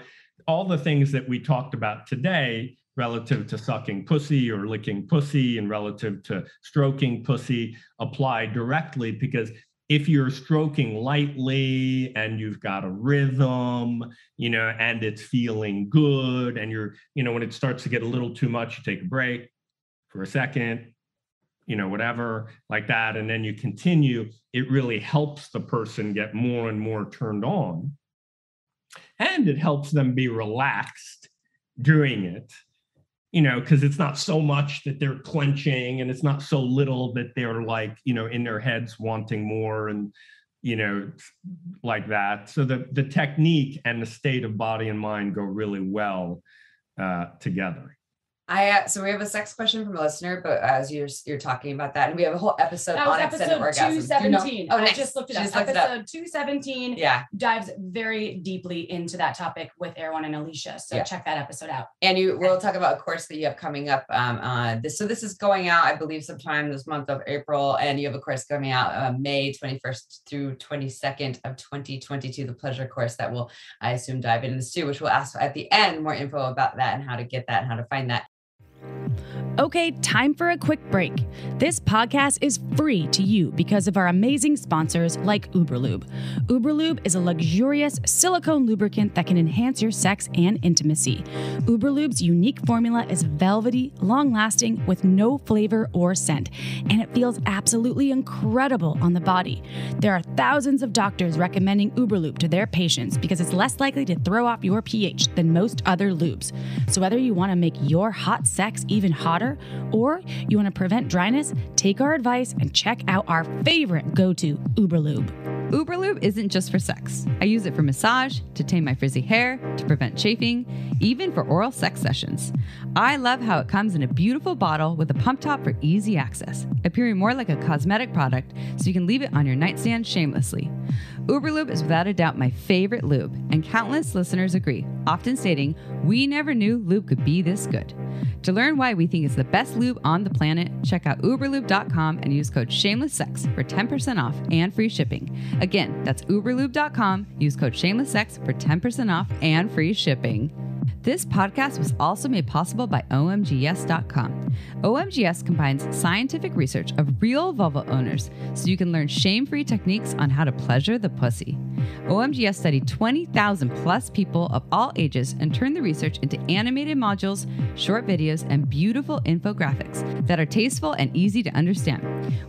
all the things that we talked about today relative to sucking pussy or licking pussy and relative to stroking pussy apply directly, because if you're stroking lightly and you've got a rhythm, and it's feeling good, and you're, when it starts to get a little too much, you take a break for a second, whatever like that. And then you continue, it really helps the person get more and more turned on. And it helps them be relaxed during it, because it's not so much that they're clenching and it's not so little that they're like, in their heads wanting more and, like that. So the technique and the state of body and mind go really well together. So we have a sex question from a listener, but as you're talking about that, and we have a whole episode that was on episode extended orgasm. 217. Oh, nice. I just looked it up. Just looked Episode 217 dives very deeply into that topic with Erwan and Alicia. So check that episode out. And we'll talk about a course that you have coming up. So this is going out, I believe, sometime this month of April, and you have a course coming out May 21st through 22nd of 2022, the pleasure course that will, I assume, dive into this too, which we'll ask at the end more info about that and how to get that and how to find that. Okay, time for a quick break. This podcast is free to you because of our amazing sponsors like Uberlube. Uberlube is a luxurious silicone lubricant that can enhance your sex and intimacy. Uberlube's unique formula is velvety, long-lasting, with no flavor or scent, and it feels absolutely incredible on the body. There are thousands of doctors recommending Uberlube to their patients because it's less likely to throw off your pH than most other lubes. So whether you want to make your hot sex even hotter, or you want to prevent dryness, take our advice and check out our favorite go-to, Uberlube. Uberlube isn't just for sex. I use it for massage, to tame my frizzy hair, to prevent chafing, even for oral sex sessions. I love how it comes in a beautiful bottle with a pump top for easy access, appearing more like a cosmetic product so you can leave it on your nightstand shamelessly. Uberlube is without a doubt my favorite lube, and countless listeners agree, often stating, "We never knew lube could be this good." To learn why we think it's the best lube on the planet, check out uberlube.com and use code SHAMELESSSEX for 10% off and free shipping. Again, that's uberlube.com. Use code SHAMELESSSEX for 10% off and free shipping. This podcast was also made possible by OMGYes.com. OMGYes combines scientific research of real vulva owners so you can learn shame-free techniques on how to pleasure the pussy. OMGYes studied 20,000 plus people of all ages and turned the research into animated modules, short videos, and beautiful infographics that are tasteful and easy to understand.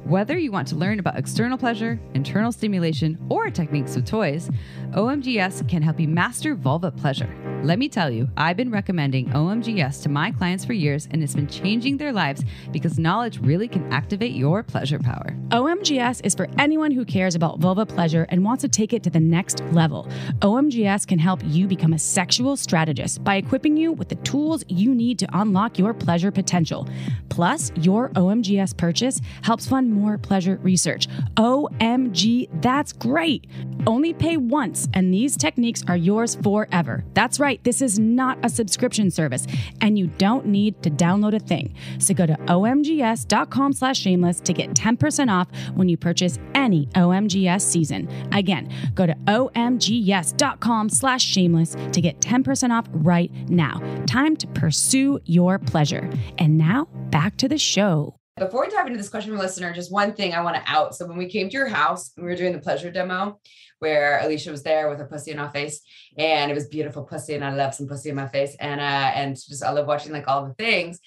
Whether you want to learn about external pleasure, internal stimulation, or techniques with toys, OMGYes can help you master vulva pleasure. Let me tell you, I've been recommending OMGYes to my clients for years, and it's been changing their lives because knowledge really can activate your pleasure power. OMGYes is for anyone who cares about vulva pleasure and wants to take it to the next level. OMGYes can help you become a sexual strategist by equipping you with the tools you need to unlock your pleasure potential. Plus, your OMGYes purchase helps fund more pleasure research. OMG, that's great! Only pay once, and these techniques are yours forever. That's right, this is not a subscription service, and you don't need to download a thing. So go to omgyes.com/shameless to get 10% off when you purchase any OMGYes season. Again, go to omgyes.com/shameless to get 10% off right now. Time to pursue your pleasure. And now, back to the show. Before we dive into this question from a listener, just one thing I want to out. So when we came to your house, we were doing the pleasure demo where Alicia was there with her pussy in her face, and it was beautiful pussy, and I love some pussy in my face, and just I love watching like all the things.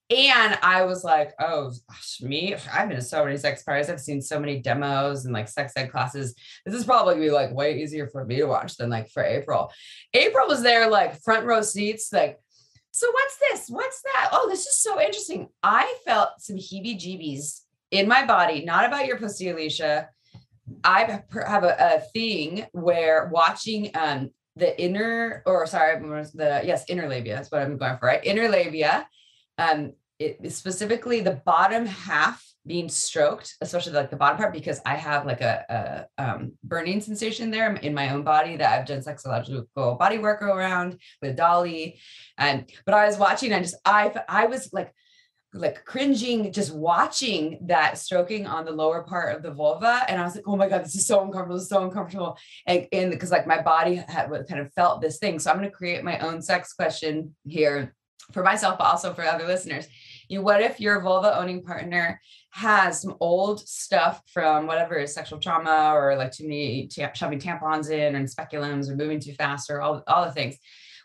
And I was like, oh, gosh, me, I've been to so many sex parties. I've seen so many demos and like sex ed classes. This is probably gonna be like way easier for me to watch than like for April. April was there like front row seats, like, so what's this? What's that? Oh, this is so interesting. I felt some heebie-jeebies in my body, not about your pussy, Alicia. I have a thing where watching the inner labia. That's what I'm going for, right? Inner labia. It specifically the bottom half being stroked, especially like the bottom part, because I have like a burning sensation there in my own body that I've done sexological body work around with Dolly. But I was watching and I was like cringing, just watching that stroking on the lower part of the vulva. And I was like, oh my God, this is so uncomfortable. This is so uncomfortable. And because like my body had kind of felt this thing. So I'm going to create my own sex question here for myself, but also for other listeners. What if your vulva owning partner has some old stuff from whatever sexual trauma, or like too many shoving tampons in, or speculums, or moving too fast, or all the things,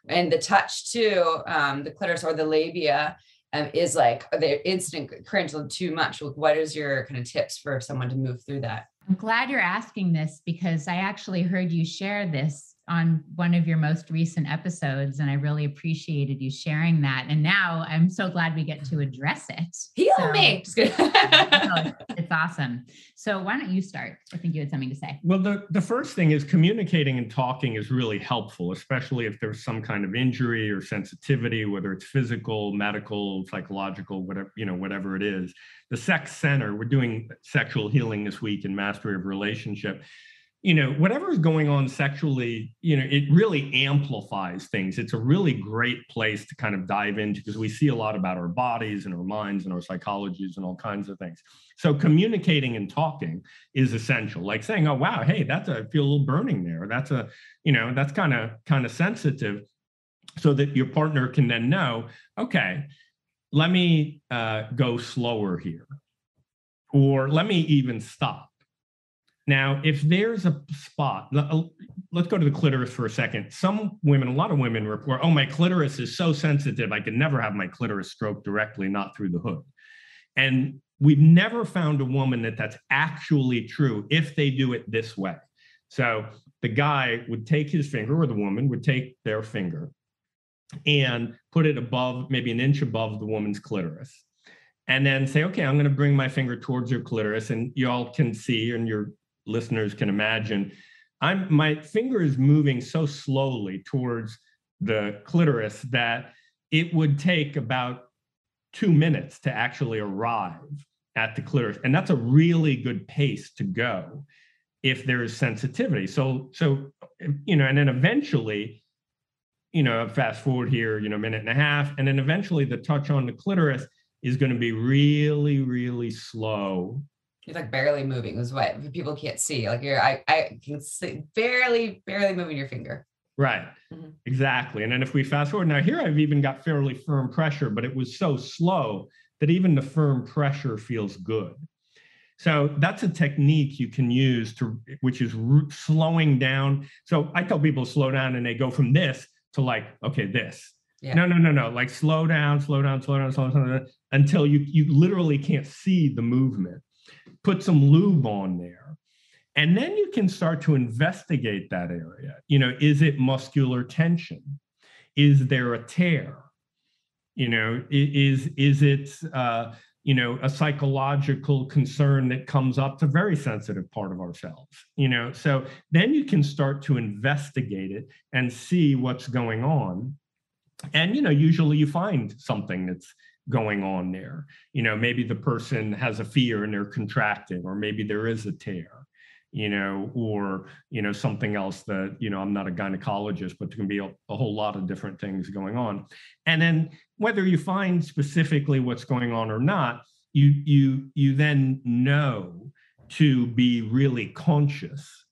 and the touch to the clitoris or the labia is like the instant cringe, too much. What is your kind of tips for someone to move through that? I'm glad you're asking this, because I actually heard you share this on one of your most recent episodes, and I really appreciated you sharing that. And now I'm so glad we get to address it. Heal me. Just kidding. It's awesome. So why don't you start? I think you had something to say. Well, the first thing is communicating and talking is really helpful, especially if there's some kind of injury or sensitivity, whether it's physical, medical, psychological, whatever it is. The Sex Center, we're doing sexual healing this week and mastery of relationship. Whatever is going on sexually, it really amplifies things. It's a really great place to kind of dive into because we see a lot about our bodies and our minds and our psychologies and all kinds of things. So communicating and talking is essential. Like saying, oh, wow, hey, I feel a little burning there. That's kind of sensitive, so that your partner can then know, okay, let me go slower here, or let me even stop. Now, if there's a spot, let's go to the clitoris for a second. Some women, a lot of women report, oh, my clitoris is so sensitive, I could never have my clitoris stroked directly, not through the hood. And we've never found a woman that's actually true if they do it this way. So the guy would take his finger, or the woman would take their finger and put it above, maybe an inch above the woman's clitoris. And then say, okay, I'm going to bring my finger towards your clitoris, and y'all can see, and your listeners can imagine, my finger is moving so slowly towards the clitoris that it would take about 2 minutes to actually arrive at the clitoris. And that's a really good pace to go if there is sensitivity. So, and then eventually, fast forward here, minute and a half, and then eventually the touch on the clitoris is going to be really, really slow. You're like barely moving is what people can't see. Like I can see barely moving your finger. Right. Mm-hmm. Exactly. And then if we fast forward, now here I've even got fairly firm pressure, but it was so slow that even the firm pressure feels good. So that's a technique you can use which is slowing down. So I tell people slow down, and they go from this to like, okay, this. Yeah. No. Like slow down until you literally can't see the movement. Put some lube on there. And then you can start to investigate that area. Is it muscular tension? Is there a tear? Is it, a psychological concern that comes up? It's a very sensitive part of ourselves, So then you can start to investigate it and see what's going on. And, usually you find something that's going on there. Maybe the person has a fear and they're contracting, or maybe there is a tear, or, something else that, I'm not a gynecologist, but there can be a whole lot of different things going on. And then whether you find specifically what's going on or not, you then know to be really conscious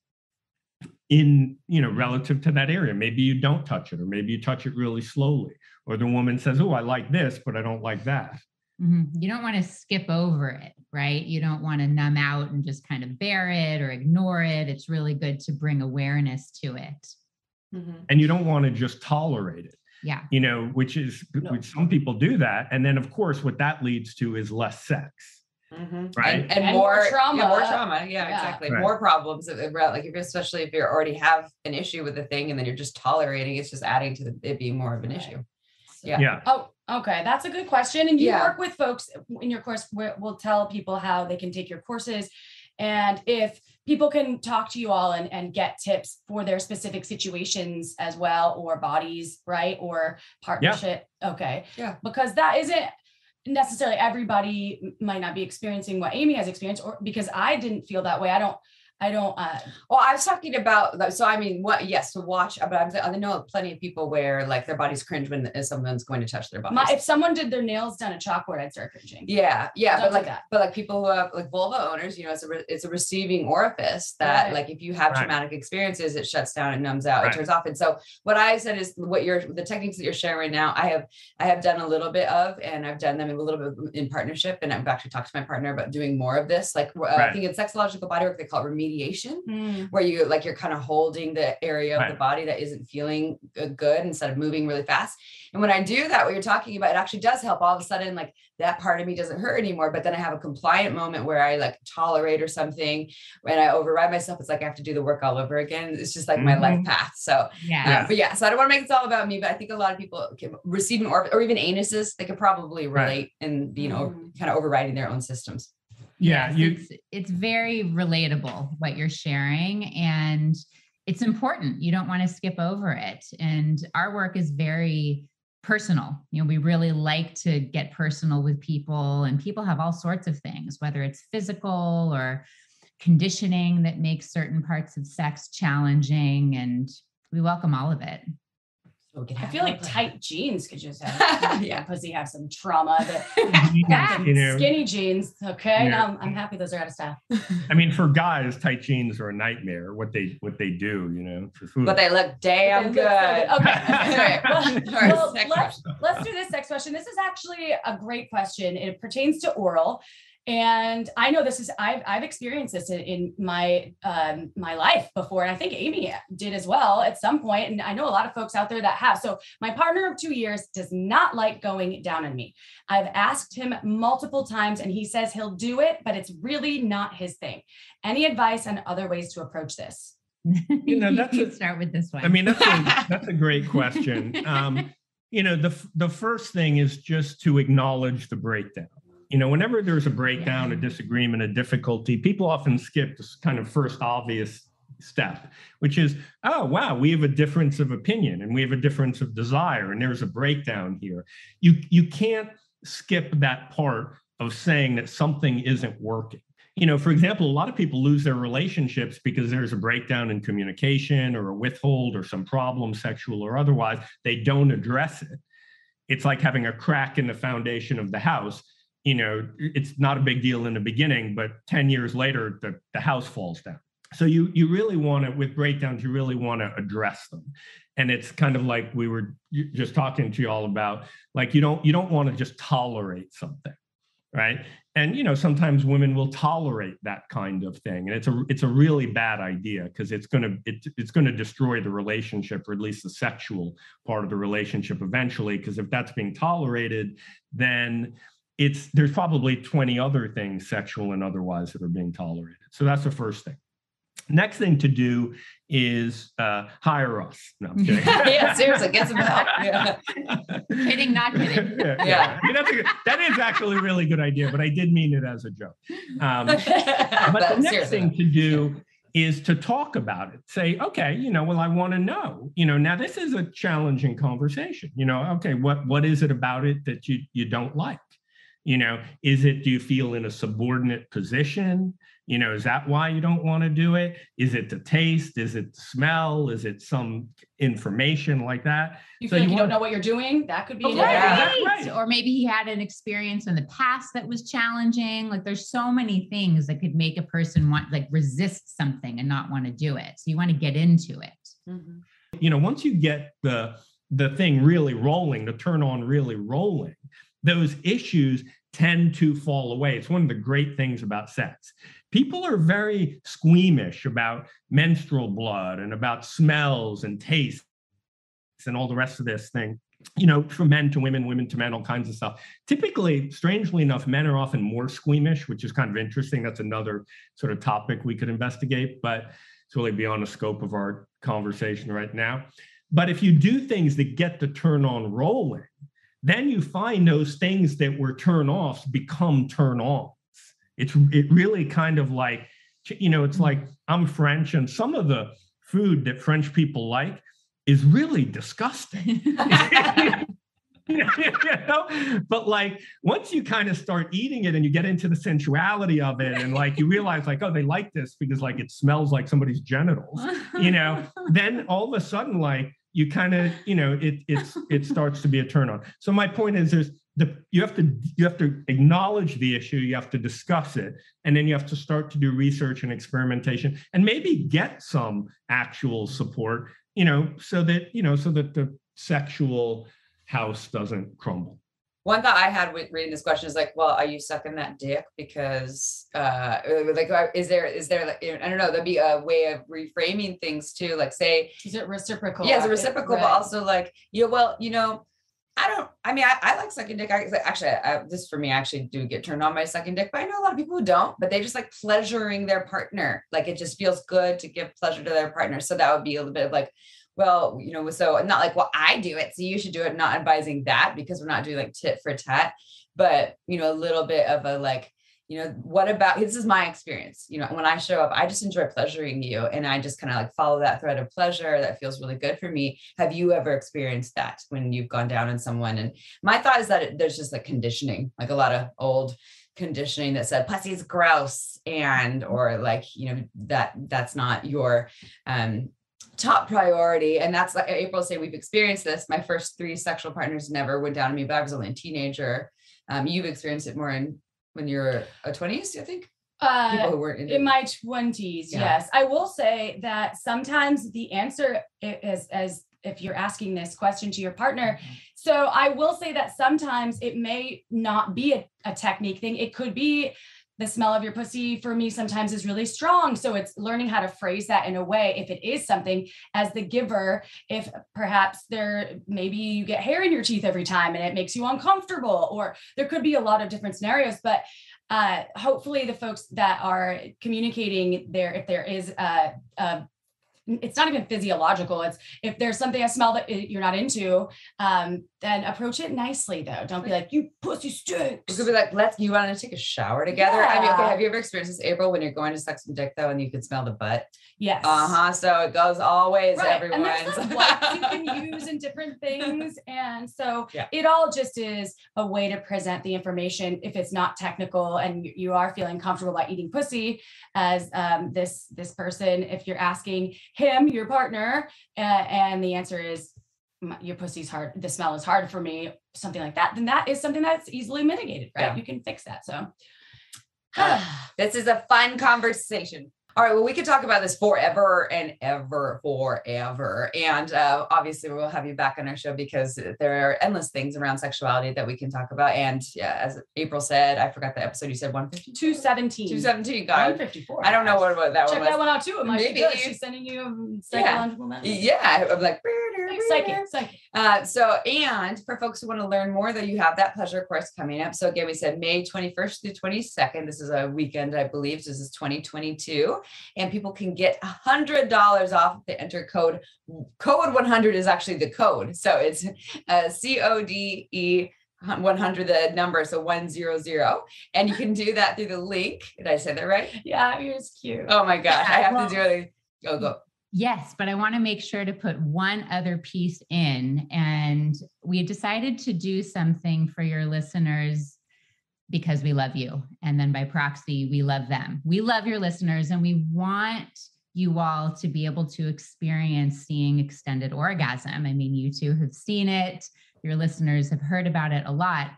in, relative to that area. Maybe you don't touch it, or maybe you touch it really slowly, or the woman says, oh, I like this, but I don't like that. Mm-hmm. You don't want to skip over it, right? You don't want to numb out and just kind of bear it or ignore it. It's really good to bring awareness to it. Mm-hmm. And you don't want to just tolerate it. Yeah. Which some people do that. And then of course, what that leads to is less sex. Mm-hmm. Right. And more trauma. Yeah, more trauma. Yeah, exactly. Right. More problems. Like especially if you already have an issue with the thing and then you're just tolerating, it's just adding to it being more of an issue. Yeah. Oh, okay. That's a good question. And you work with folks in your course. We'll tell people how they can take your courses. And if people can talk to you all and get tips for their specific situations as well, or bodies, right? Or partnership. Yeah. Okay. Yeah. Because that isn't necessarily, everybody might not be experiencing what Amy has experienced, or because I didn't feel that way. I don't, well, I was talking about, so I mean, to watch, but I know plenty of people where like their bodies cringe when someone's going to touch their bodies. If someone did their nails down a chalkboard, I'd start cringing. Yeah. But like people who have like vulva owners, it's a receiving orifice that like, if you have traumatic experiences, it shuts down, it numbs out, it turns off. And so what I said is the techniques that you're sharing right now, I have done a little bit of, and I've done them a little bit in partnership. And I've actually talked to my partner about doing more of this. Like I think in sexological bodywork, they call it remediation, where you're kind of holding the area of the body that isn't feeling good instead of moving really fast. And when I do that, what you're talking about, it actually does help. All of a sudden, like that part of me doesn't hurt anymore. But then I have a compliant moment where I like tolerate or something. When I override myself, it's like I have to do the work all over again. It's just like my life path. So so I don't want to make this all about me, but I think a lot of people can receive an or even anuses, they could probably relate and kind of overriding their own systems. Yeah. It's very relatable what you're sharing, and it's important. You don't want to skip over it. And our work is very personal. We really like to get personal with people, and people have all sorts of things, whether it's physical or conditioning that makes certain parts of sex challenging, and we welcome all of it. I feel like tight jeans could just have pussy have some trauma. Skinny jeans. Okay, now I'm happy those are out of style. I mean, for guys, tight jeans are a nightmare. What they do, for food. But they look damn good. Okay. Well, let's do this next question. This is actually a great question. It pertains to oral. And I know I've experienced this in my my life before. And I think Amy did as well at some point. And I know a lot of folks out there that have. So my partner of 2 years does not like going down on me. I've asked him multiple times and he says he'll do it, but it's really not his thing. Any advice on other ways to approach this? Start with this one. I mean, that's a great question. The first thing is just to acknowledge the breakdown. Whenever there's a breakdown, a disagreement, a difficulty, people often skip this kind of first obvious step, which is, oh, wow, we have a difference of opinion and we have a difference of desire, and there's a breakdown here. You can't skip that part of saying that something isn't working. For example, a lot of people lose their relationships because there's a breakdown in communication or a withhold or some problem, sexual or otherwise. They don't address it. It's like having a crack in the foundation of the house. It's not a big deal in the beginning, but 10 years later, the house falls down. So you really want to, with breakdowns, you really want to address them. And it's kind of like we were just talking to you all about, like, you don't want to just tolerate something, right? And, sometimes women will tolerate that kind of thing. And it's a really bad idea, because it's going to destroy the relationship, or at least the sexual part of the relationship eventually. Because if that's being tolerated, then there's probably 20 other things, sexual and otherwise, that are being tolerated. So that's the first thing. Next thing to do is hire us. No, I'm kidding. Yeah, seriously, get some help. Yeah. Kidding, not kidding. Yeah. I mean, that is actually a really good idea, but I did mean it as a joke. But the next thing to do is to talk about it. Say, okay, well, I want to know, now this is a challenging conversation. Okay, what is it about it that you don't like? Do you feel in a subordinate position? Is that why you don't want to do it? Is it the taste? Is it the smell? Is it some information like that? You feel like you don't know what you're doing? That could be right. Or maybe he had an experience in the past that was challenging. Like, there's so many things that could make a person resist something and not want to do it. So you want to get into it. Mm-hmm. Once you get the thing really rolling, the turn on really rolling, those issues tend to fall away. It's one of the great things about sex. People are very squeamish about menstrual blood and about smells and tastes and all the rest of this thing, from men to women, women to men, all kinds of stuff. Typically, strangely enough, men are often more squeamish, which is kind of interesting. That's another sort of topic we could investigate, but it's really beyond the scope of our conversation right now. But if you do things that get the turn on rolling, then you find those things that were turn offs become turn ons. It really kind of like, it's like, I'm French, and some of the food that French people like is really disgusting. But like, once you kind of start eating it and you get into the sensuality of it, and like you realize like, oh, they like this because like it smells like somebody's genitals, then all of a sudden, like, you kind of, it starts to be a turn on. So my point is, you have to acknowledge the issue, you have to discuss it, and then you have to start to do research and experimentation, and maybe get some actual support, so that the sexual house doesn't crumble. One thought I had with reading this question is like, well, are you sucking that dick? Because is there like, I don't know, there'd be a way of reframing things too. Like, say, is it reciprocal? Yeah, it's reciprocal, right. But also like, I like sucking dick. This for me, I actually do get turned on by sucking dick, but I know a lot of people who don't, but they just like pleasuring their partner. Like, it just feels good to give pleasure to their partner. So that would be a little bit of like, well, so not like, well, I do it, so you should do it. Not advising that, because we're not doing like tit for tat, but, a little bit of a like, what about, this is my experience, when I show up, I just enjoy pleasuring you, and I just kind of like follow that thread of pleasure that feels really good for me. Have you ever experienced that when you've gone down on someone? And my thought is that there's just like conditioning, like a lot of old conditioning that said pussy's gross, or like, that's not your top priority. And that's like April saying, we've experienced this. My first 3 sexual partners never went down on me, but I was only a teenager. You've experienced it more when you're a 20s, I think? People who weren't in my 20s, yes. I will say that sometimes the answer is, as if you're asking this question to your partner. So I will say that sometimes it may not be a technique thing. It could be the smell of your pussy for me sometimes is really strong. So it's learning how to phrase that in a way, if it is something as the giver, if perhaps maybe you get hair in your teeth every time and it makes you uncomfortable, or there could be a lot of different scenarios, but hopefully the folks that are communicating there, if there is it's not even physiological. It's if there's something, a smell that you're not into, then approach it nicely though. Don't be like, you pussy stinks. It could be like, you want to take a shower together? Yeah. I mean, okay, have you ever experienced this, April, when you're going to suck some dick though, and you can smell the butt? Yes. So it goes always, right. Everyone. And there's like wax you can use in different things. And so it all just is a way to present the information if it's not technical and you are feeling comfortable about eating pussy as this person, if you're asking him, your partner, and the answer is, your pussy's hard, the smell is hard for me, something like that, then that is something that's easily mitigated, right? Yeah. You can fix that. So this is a fun conversation. All right. Well, we could talk about this forever and forever. And obviously we'll have you back on our show because there are endless things around sexuality that we can talk about. And as April said, I forgot the episode you said 217. 217. God. 154. I don't know what that Check one was. That one out too. It might Maybe. be good. She's sending you a psychological message. Yeah. I'm like, psychic. And for folks who want to learn more, though, you have that pleasure course coming up. So again, we said May 21st through 22nd. This is a weekend, I believe. So this is 2022. And people can get $100 off if they enter code 100 is actually the code. So it's CODE 100, the number, so 100. And you can do that through the link. Did I say that right? Yeah, yours cute. Oh my gosh. I have to do it. Go. Yes, but I want to make sure to put one other piece in. And we decided to do something for your listeners because we love you. And then by proxy, we love them. We love your listeners, and we want you all to be able to experience seeing extended orgasm. I mean, you two have seen it. Your listeners have heard about it a lot.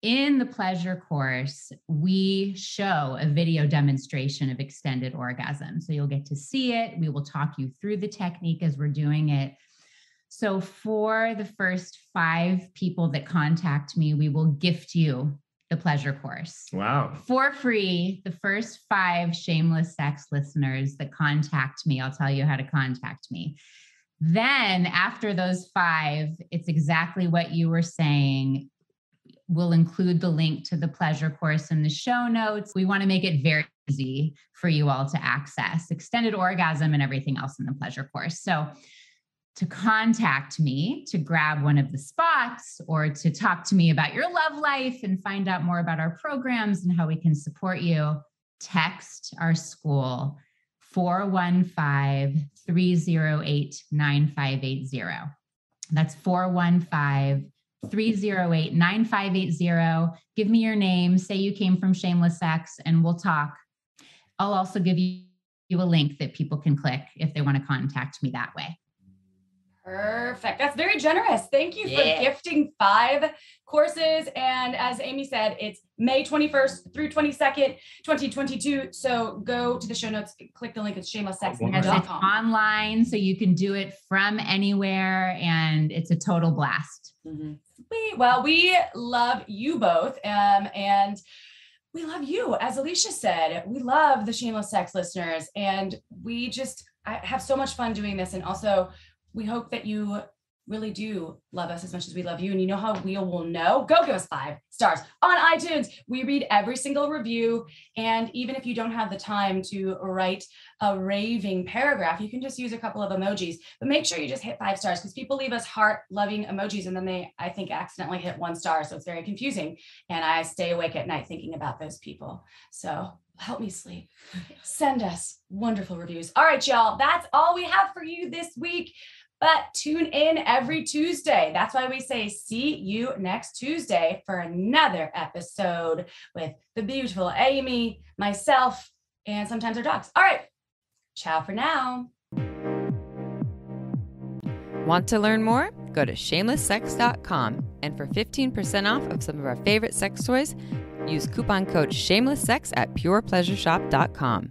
In the pleasure course, we show a video demonstration of extended orgasm. So you'll get to see it. We will talk you through the technique as we're doing it. So for the first 5 people that contact me, we will gift you the pleasure course. Wow. For free, the first 5 shameless sex listeners that contact me, I'll tell you how to contact me. Then after those 5, it's exactly what you were saying. We'll include the link to the pleasure course in the show notes. We want to make it very easy for you all to access extended orgasm and everything else in the pleasure course. So to contact me to grab one of the spots or to talk to me about your love life and find out more about our programs and how we can support you, text our school 415-308-9580. That's 415-308-9580. Give me your name, say you came from Shameless Sex, and we'll talk. I'll also give you a link that people can click if they want to contact me that way. Perfect. That's very generous. Thank you for gifting 5 courses. And as Amy said, it's May 21st through 22nd, 2022. So go to the show notes, click the link. It's shamelesssex.com. It's online, so you can do it from anywhere, and it's a total blast. Mm-hmm. Well, we love you both. And we love you. As Alicia said, we love the Shameless Sex listeners. And I have so much fun doing this. And also, we hope that you really do love us as much as we love you. And you know how we will know? Go give us 5 stars on iTunes. We read every single review. And even if you don't have the time to write a raving paragraph, you can just use a couple of emojis. But make sure you just hit 5 stars, because people leave us heart-loving emojis and then they, I think, accidentally hit 1 star. So it's very confusing. And I stay awake at night thinking about those people. So help me sleep. Send us wonderful reviews. All right, y'all. That's all we have for you this week. But tune in every Tuesday. That's why we say see you next Tuesday for another episode with the beautiful Amy, myself, and sometimes our dogs. All right. Ciao for now. Want to learn more? Go to shamelesssex.com. And for 15% off of some of our favorite sex toys, use coupon code shamelesssex at purepleasureshop.com.